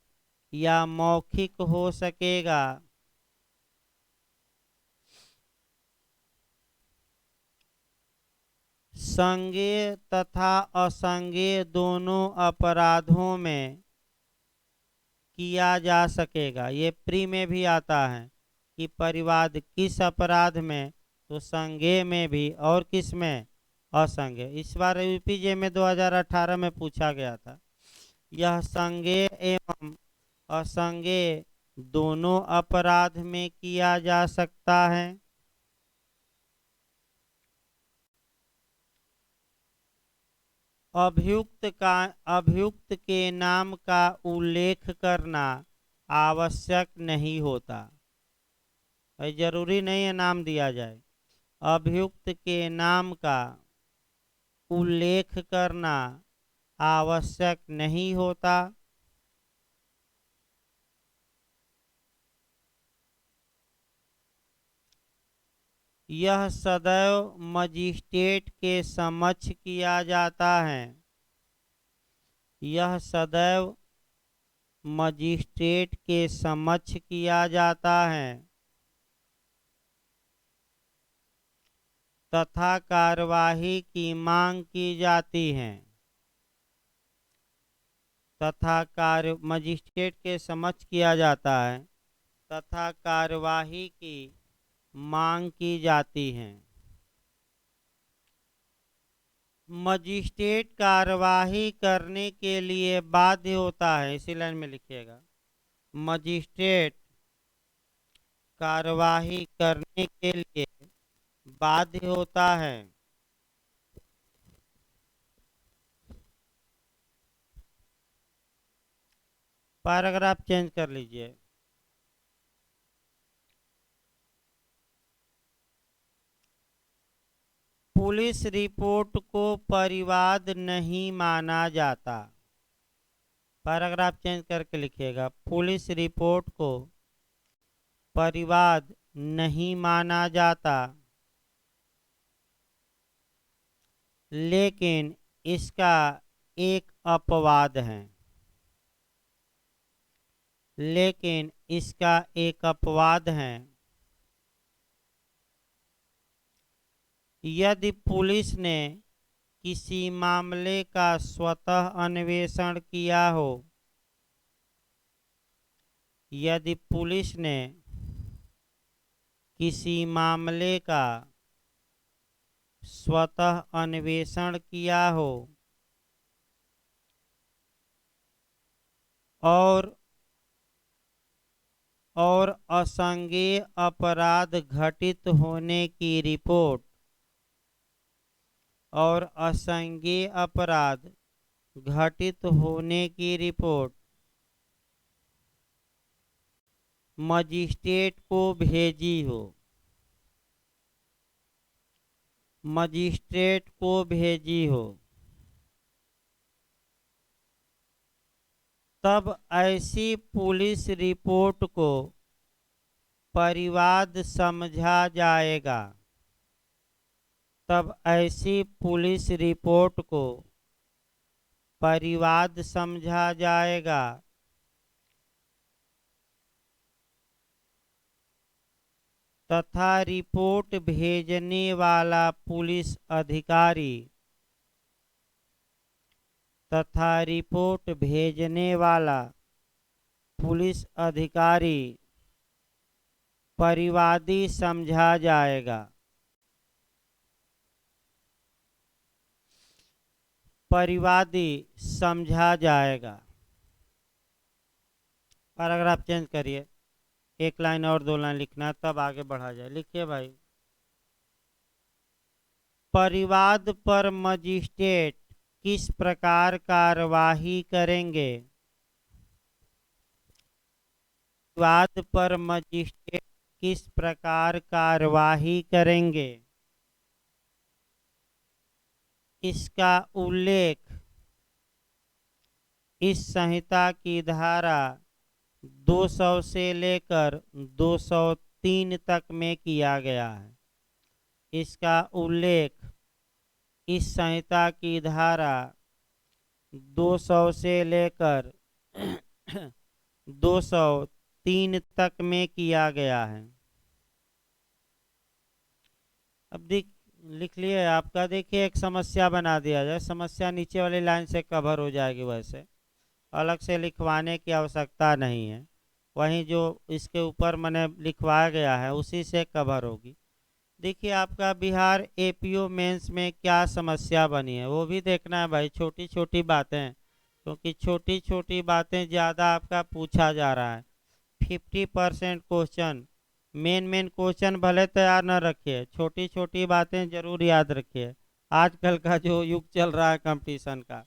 Speaker 1: या मौखिक हो सकेगा। संज्ञेय तथा असंज्ञेय दोनों अपराधों में किया जा सकेगा। ये प्री में भी आता है कि परिवाद किस अपराध में, तो संज्ञेय में भी और किस में, असंज्ञेय। इस बार यूपीजे में 2018 में पूछा गया था। यह संज्ञेय एवं असंज्ञेय दोनों अपराध में किया जा सकता है। अभियुक्त के नाम का उल्लेख करना आवश्यक नहीं होता। जरूरी नहीं है नाम दिया जाए। अभियुक्त के नाम का उल्लेख करना आवश्यक नहीं होता। यह सदैव मजिस्ट्रेट के समक्ष किया जाता है। यह सदैव मजिस्ट्रेट के समक्ष किया जाता है तथा कार्यवाही की मांग की जाती है। मजिस्ट्रेट के समक्ष किया जाता है तथा कार्यवाही की मांग की जाती है। मजिस्ट्रेट कार्यवाही करने के लिए बाध्य होता है। इसी लाइन में लिखिएगा, मजिस्ट्रेट कार्यवाही करने के लिए बाध्य होता है। पैराग्राफ चेंज कर लीजिए। पुलिस रिपोर्ट को परिवाद नहीं माना जाता। पैराग्राफ चेंज करके लिखिएगा, पुलिस रिपोर्ट को परिवाद नहीं माना जाता, लेकिन इसका एक अपवाद है। लेकिन इसका एक अपवाद है। यदि पुलिस ने किसी मामले का स्वतः अन्वेषण किया हो, यदि पुलिस ने किसी मामले का स्वतः अन्वेषण किया हो और असंज्ञेय अपराध घटित होने की रिपोर्ट और असंज्ञेय अपराध घटित होने की रिपोर्ट मजिस्ट्रेट को भेजी हो, मजिस्ट्रेट को भेजी हो, तब ऐसी पुलिस रिपोर्ट को परिवाद समझा जाएगा। तब ऐसी पुलिस रिपोर्ट को परिवाद समझा जाएगा तथा रिपोर्ट भेजने वाला पुलिस अधिकारी तथा रिपोर्ट भेजने वाला पुलिस अधिकारी परिवादी समझा जाएगा। परिवादी समझा जाएगा। पैराग्राफ चेंज करिए। एक लाइन और 2 लाइन लिखना है, तब आगे बढ़ा जाए। लिखिए भाई। परिवाद पर मजिस्ट्रेट किस प्रकार कार्यवाही करेंगे? विवाद पर मजिस्ट्रेट किस प्रकार कार्यवाही करेंगे? इसका उल्लेख इस संहिता की धारा 200 से लेकर 203 तक में किया गया है। इसका उल्लेख इस संहिता की धारा 200 से लेकर 203 तक में किया गया है। अब लिख लिए आपका। देखिए, एक समस्या बना दिया जाए। समस्या नीचे वाली लाइन से कवर हो जाएगी, वैसे अलग से लिखवाने की आवश्यकता नहीं है। वहीं जो इसके ऊपर मैंने लिखवाया गया है उसी से कवर होगी। देखिए, आपका बिहार एपीओ मेंस में क्या समस्या बनी है वो भी देखना है भाई। छोटी छोटी बातें, क्योंकि छोटी छोटी बातें ज़्यादा आपका पूछा जा रहा है। 50% क्वेश्चन, मेन क्वेश्चन भले तैयार न रखिए, छोटी छोटी बातें जरूर याद रखिए। आजकल का जो युग चल रहा है कंपटीशन का।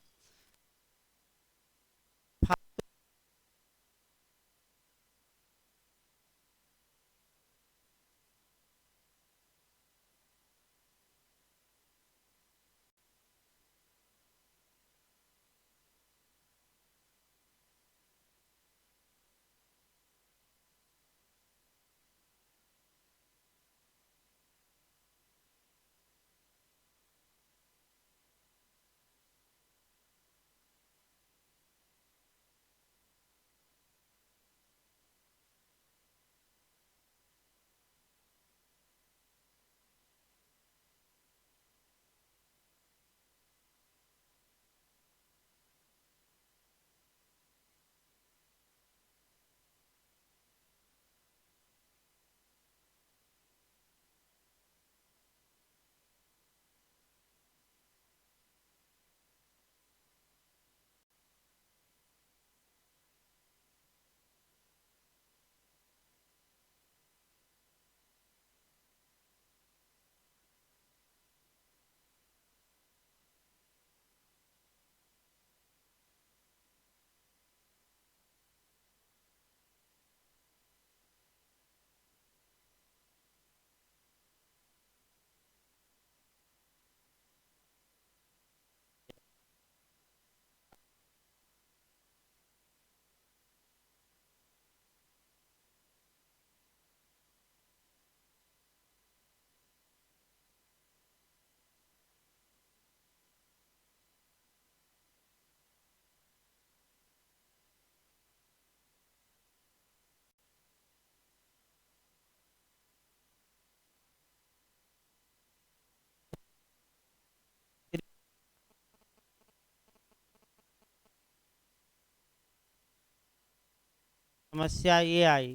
Speaker 1: समस्या ये आई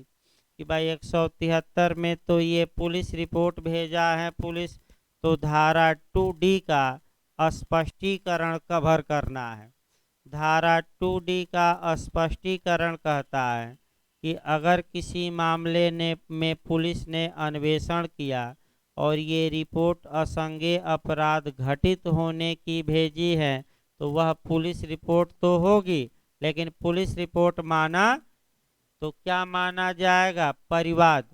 Speaker 1: कि भाई 173 में तो ये पुलिस रिपोर्ट भेजा है पुलिस, तो धारा 2D का स्पष्टीकरण कवर करना है। धारा 2D का स्पष्टीकरण कहता है कि अगर किसी मामले ने में पुलिस ने अन्वेषण किया और ये रिपोर्ट असंज्ञेय अपराध घटित होने की भेजी है, तो वह पुलिस रिपोर्ट तो होगी, लेकिन पुलिस रिपोर्ट माना तो क्या माना जाएगा? परिवाद।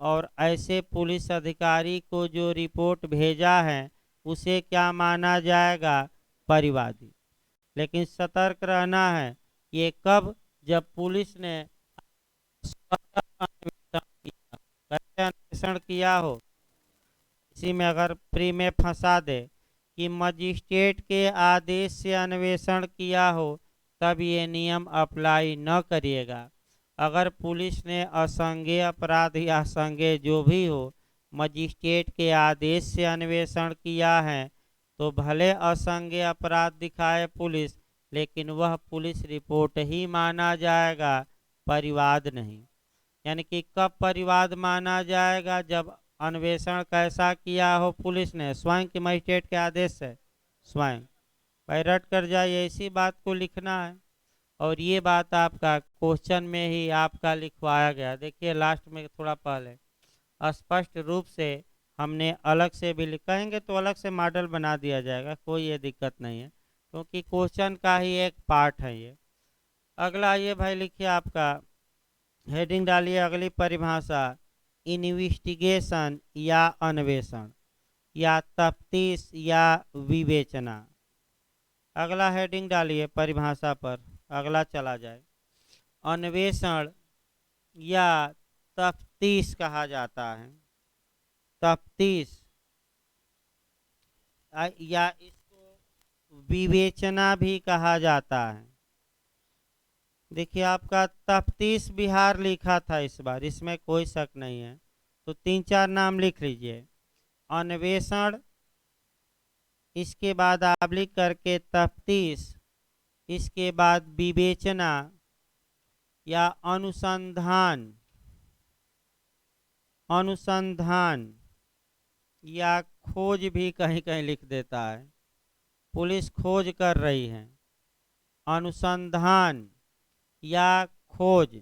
Speaker 1: और ऐसे पुलिस अधिकारी को जो रिपोर्ट भेजा है उसे क्या माना जाएगा? परिवादी। लेकिन सतर्क रहना है। ये कब? जब पुलिस ने स्वतः अन्वेषण किया। कैसे अन्वेषण किया हो? इसी में अगर प्री में फंसा दे कि मजिस्ट्रेट के आदेश से अन्वेषण किया हो, तब ये नियम अप्लाई न करिएगा। अगर पुलिस ने असंज्ञेय अपराध या संज्ञेय जो भी हो मजिस्ट्रेट के आदेश से अन्वेषण किया है, तो भले असंज्ञेय अपराध दिखाए पुलिस, लेकिन वह पुलिस रिपोर्ट ही माना जाएगा, परिवाद नहीं। यानी कि कब परिवाद माना जाएगा? जब अन्वेषण कैसा किया हो पुलिस ने? स्वयं के मजिस्ट्रेट के आदेश से। स्वयं। भाई रट कर जाइए, इसी बात को लिखना है। और ये बात आपका क्वेश्चन में ही आपका लिखवाया गया। देखिए लास्ट में थोड़ा पहले स्पष्ट रूप से हमने अलग से भी कहेंगे तो अलग से मॉडल बना दिया जाएगा, कोई ये दिक्कत नहीं है, क्योंकि क्वेश्चन का ही एक पार्ट है ये। अगला ये भाई लिखिए आपका हेडिंग डालिए अगली परिभाषा, इन्वेस्टिगेशन या अन्वेषण या तफ्तीश या विवेचना। अगला हेडिंग डालिए परिभाषा पर, अगला चला जाए। अन्वेषण या तफ्तीश कहा जाता है, तफ्तीश या इसको विवेचना भी कहा जाता है। देखिए आपका तफ्तीश बिहार लिखा था इस बार, इसमें कोई शक नहीं है, तो 3-4 नाम लिख लीजिए। अन्वेषण, इसके बाद आप लिख करके तफ्तीश, इसके बाद विवेचना या अनुसंधान, अनुसंधान या खोज भी कहीं कहीं लिख देता है, पुलिस खोज कर रही है। अनुसंधान या खोज,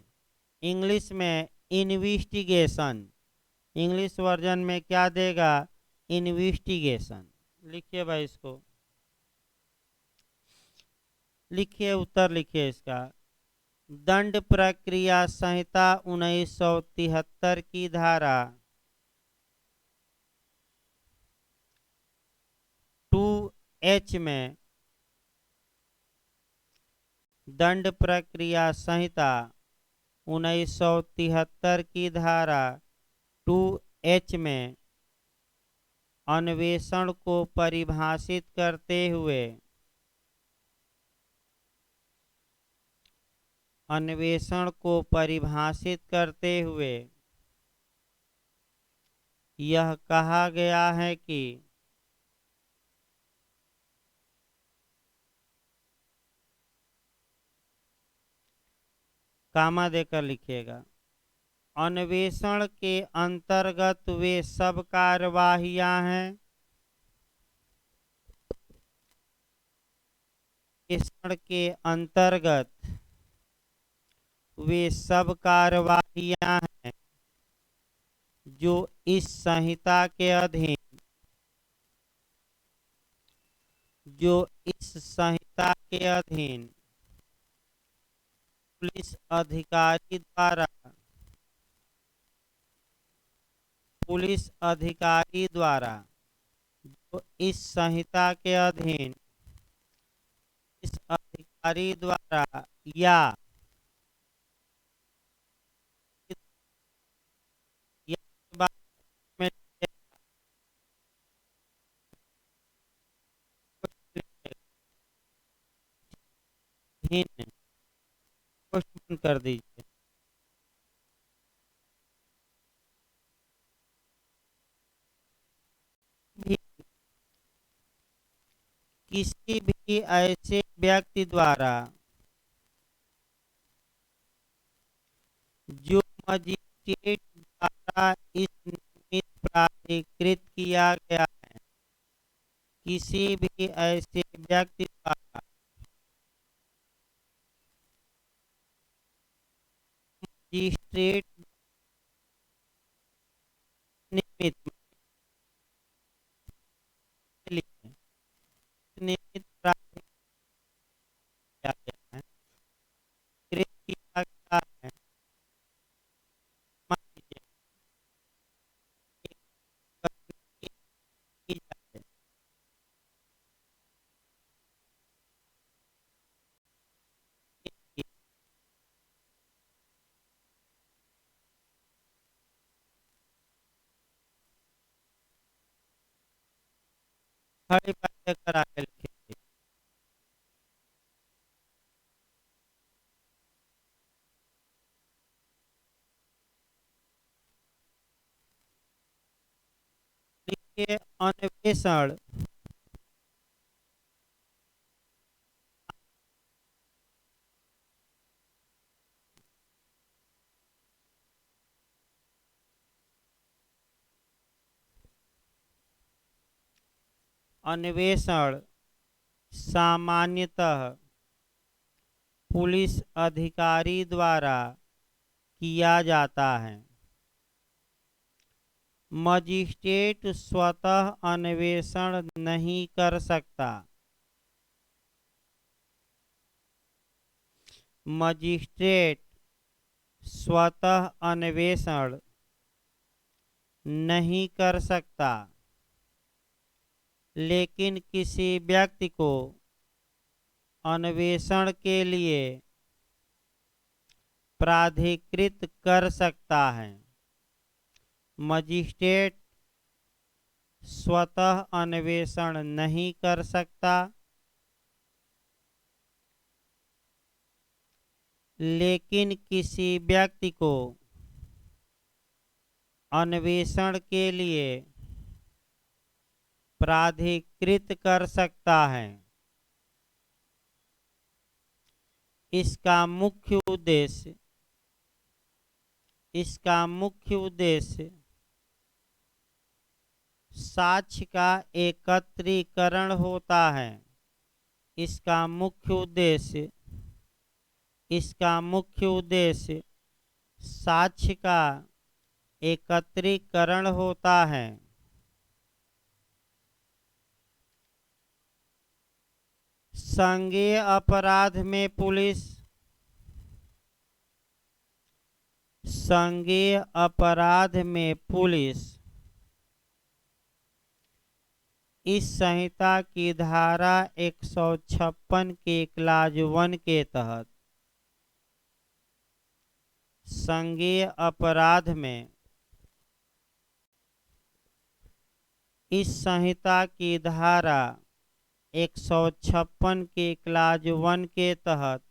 Speaker 1: इंग्लिश में इन्वेस्टिगेशन, इंग्लिश वर्जन में क्या देगा, इन्वेस्टिगेशन। लिखिए भाई इसको, लिखिए उत्तर लिखिए इसका। दंड प्रक्रिया संहिता 1973 की धारा 2H में, दंड प्रक्रिया संहिता 1973 की धारा 2H में अन्वेषण को परिभाषित करते हुए, अन्वेषण को परिभाषित करते हुए यह कहा गया है कि कामा देकर लिखिएगा, अन्वेषण के अंतर्गत वे सब कार्यवाहियां हैं, अन्वेषण के अंतर्गत वे सब कार्यवाहियां हैं जो इस संहिता के अधीन, जो इस संहिता के अधीन पुलिस अधिकारी द्वारा, पुलिस अधिकारी द्वारा, जो इस संहिता के अधीन इस अधिकारी द्वारा या बाद में बंद कर दीजिए। भी किसी भी ऐसे व्यक्ति द्वारा जो मजिस्ट्रेट द्वारा इस निमित्त प्राधिकृत किया गया है, किसी भी ऐसे व्यक्ति द्वारा मजिस्ट्रेट निमित्त के लिए निमित्त प्राधिकृत किया गया है, कृत किया गया है, मान लीजिए एक करने की जाए, खड़ी बात करा के लिखिए। लिखिए अन्वेषण, अन्वेषण सामान्यतः पुलिस अधिकारी द्वारा किया जाता है। मजिस्ट्रेट स्वतः अन्वेषण नहीं कर सकता। मजिस्ट्रेट स्वतः अन्वेषण नहीं कर सकता, लेकिन किसी व्यक्ति को अन्वेषण के लिए प्राधिकृत कर सकता है। मजिस्ट्रेट स्वतः अन्वेषण नहीं कर सकता, लेकिन किसी व्यक्ति को अन्वेषण के लिए प्राधिकृत कर सकता है। इसका मुख्य उद्देश्य साक्ष्य का एकत्रीकरण होता है। इसका मुख्य उद्देश्य साक्ष्य का एकत्रीकरण होता है। संज्ञेय अपराध में पुलिस इस संहिता की धारा 156 के क्लाज 1 के तहत संज्ञेय अपराध में इस संहिता की धारा 156 के क्लाज 1 के तहत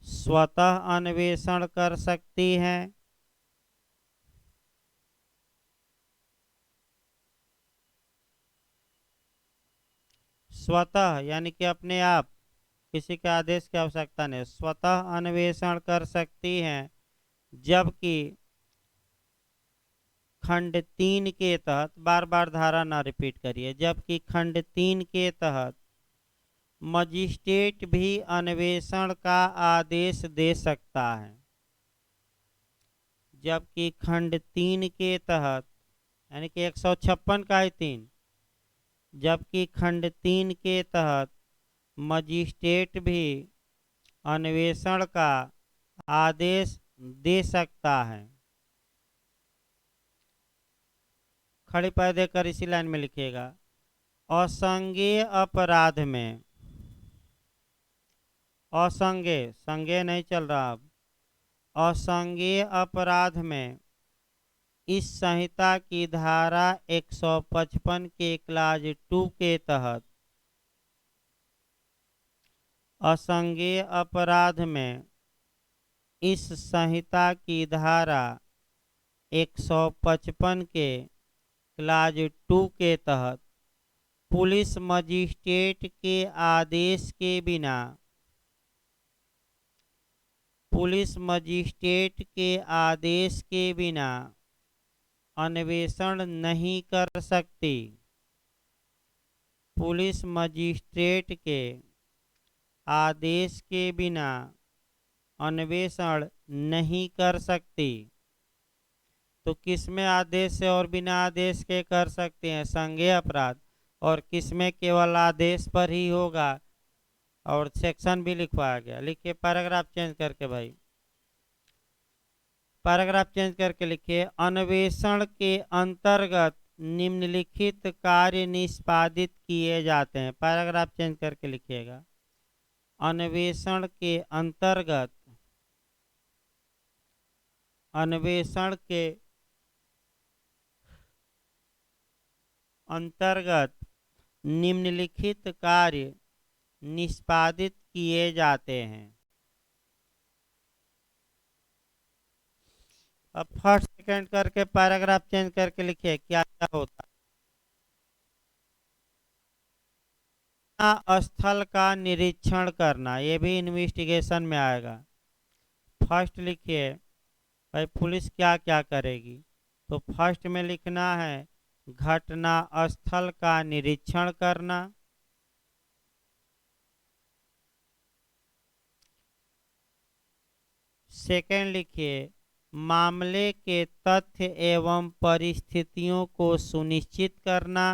Speaker 1: स्वतः अन्वेषण कर सकती है। स्वतः यानी कि अपने आप, किसी के आदेश की आवश्यकता नहीं, स्वतः अन्वेषण कर सकती हैं। जबकि खंड 3 के तहत, बार बार धारा ना रिपीट करिए, जबकि खंड 3 के तहत मजिस्ट्रेट भी अन्वेषण का आदेश दे सकता है। जबकि खंड 3 के तहत यानी कि 156 का 3, जबकि खंड 3 के तहत मजिस्ट्रेट भी अन्वेषण का आदेश दे सकता है। खड़ी पैर देकर इसी लाइन में लिखिएगा। असंज्ञेय अपराध में, संज्ञेय नहीं चल रहा अब, असंज्ञेय अपराध में इस संहिता की धारा 155 के क्लाज 2 के तहत असंज्ञेय अपराध में इस संहिता की धारा 155 के क्लाज 2 के तहत पुलिस मजिस्ट्रेट के आदेश के बिना अन्वेषण नहीं कर सकती। पुलिस मजिस्ट्रेट के आदेश के बिना अन्वेषण नहीं कर सकती। तो किसमें आदेश से और बिना आदेश के कर सकते हैं? संज्ञेय अपराध। और किसमें केवल आदेश पर ही होगा? और सेक्शन भी लिखवाया गया। लिखिए पैराग्राफ चेंज करके भाई, पैराग्राफ चेंज करके लिखिए। अन्वेषण के अंतर्गत निम्नलिखित कार्य निष्पादित किए जाते हैं। पैराग्राफ चेंज करके लिखिएगा। अन्वेषण के अंतर्गत निम्नलिखित कार्य निष्पादित किए जाते हैं। अब फर्स्ट सेकंड करके पैराग्राफ चेंज करके लिखिए क्या क्या होता है। स्थल का निरीक्षण करना, ये भी इन्वेस्टिगेशन में आएगा। फर्स्ट लिखिए भाई पुलिस क्या क्या करेगी। तो फर्स्ट में लिखना है घटना स्थल का निरीक्षण करना, सेकंड लिखिए, मामले के तथ्य एवं परिस्थितियों को सुनिश्चित करना।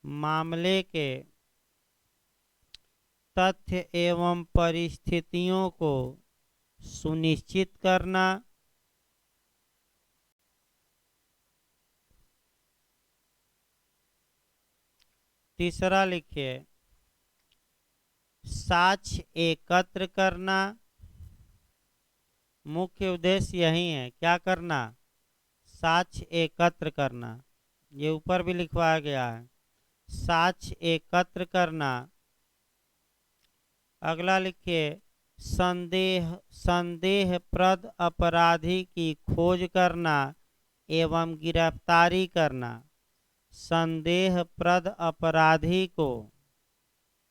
Speaker 1: मामले के तथ्य एवं परिस्थितियों को सुनिश्चित करना। तीसरा लिखिए, साक्ष्य एकत्र करना। मुख्य उद्देश्य यही है, क्या करना, साक्ष्य एकत्र करना। ये ऊपर भी लिखवाया गया है, साक्ष्य एकत्र करना। अगला लिखिए, संदेहप्रद अपराधी की खोज करना एवं गिरफ्तारी करना। संदेहप्रद अपराधी को,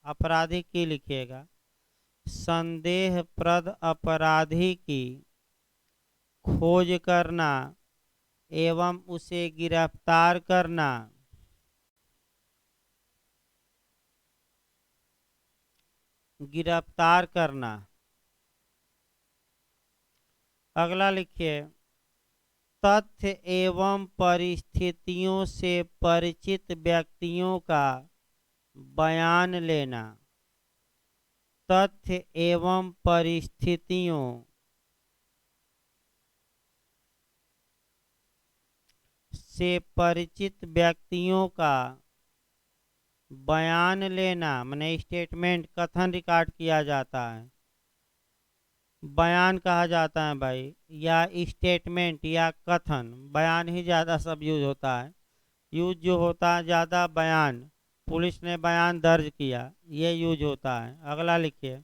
Speaker 1: अपराधी की लिखिएगा, संदेहप्रद अपराधी की खोज करना एवं उसे गिरफ्तार करना। गिरफ्तार करना। अगला लिखिए, तथ्य एवं परिस्थितियों से परिचित व्यक्तियों का बयान लेना। तथ्य एवं परिस्थितियों से परिचित व्यक्तियों का बयान लेना, माने स्टेटमेंट, कथन रिकॉर्ड किया जाता है, बयान कहा जाता है भाई, या स्टेटमेंट या कथन। बयान ही ज़्यादा सब यूज होता है, यूज जो होता है ज़्यादा बयान, पुलिस ने बयान दर्ज किया, ये यूज होता है। अगला लिखिए,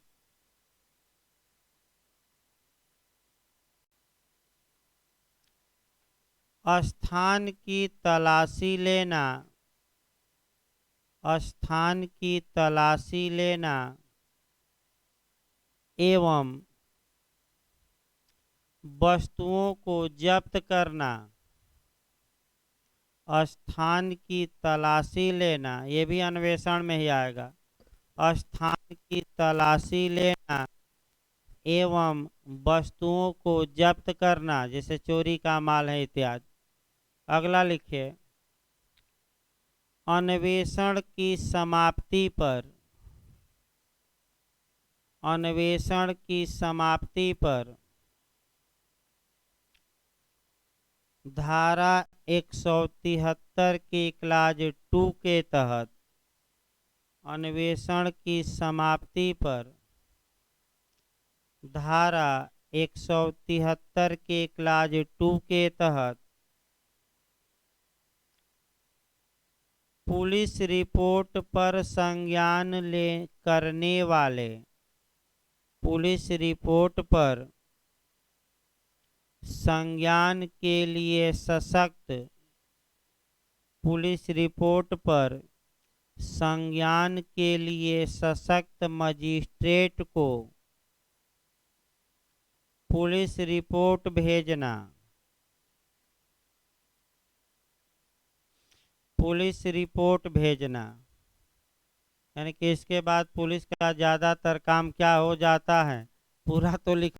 Speaker 1: स्थान की तलाशी लेना। स्थान की तलाशी लेना एवं वस्तुओं को जब्त करना। स्थान की तलाशी लेना, ये भी अन्वेषण में ही आएगा। स्थान की तलाशी लेना एवं वस्तुओं को जब्त करना, जैसे चोरी का माल है इत्यादि। अगला लिखिए, अन्वेषण की समाप्ति पर, अन्वेषण की समाप्ति पर धारा 173 की क्लाज 2 के तहत, अन्वेषण की समाप्ति पर धारा 173 के क्लाज 2 के तहत पुलिस रिपोर्ट पर संज्ञान करने वाले, पुलिस रिपोर्ट पर संज्ञान के लिए सशक्त, पुलिस रिपोर्ट पर संज्ञान के लिए सशक्त मजिस्ट्रेट को पुलिस रिपोर्ट भेजना। पुलिस रिपोर्ट भेजना, यानी कि इसके बाद पुलिस का ज़्यादातर काम क्या हो जाता है, पूरा तो लिख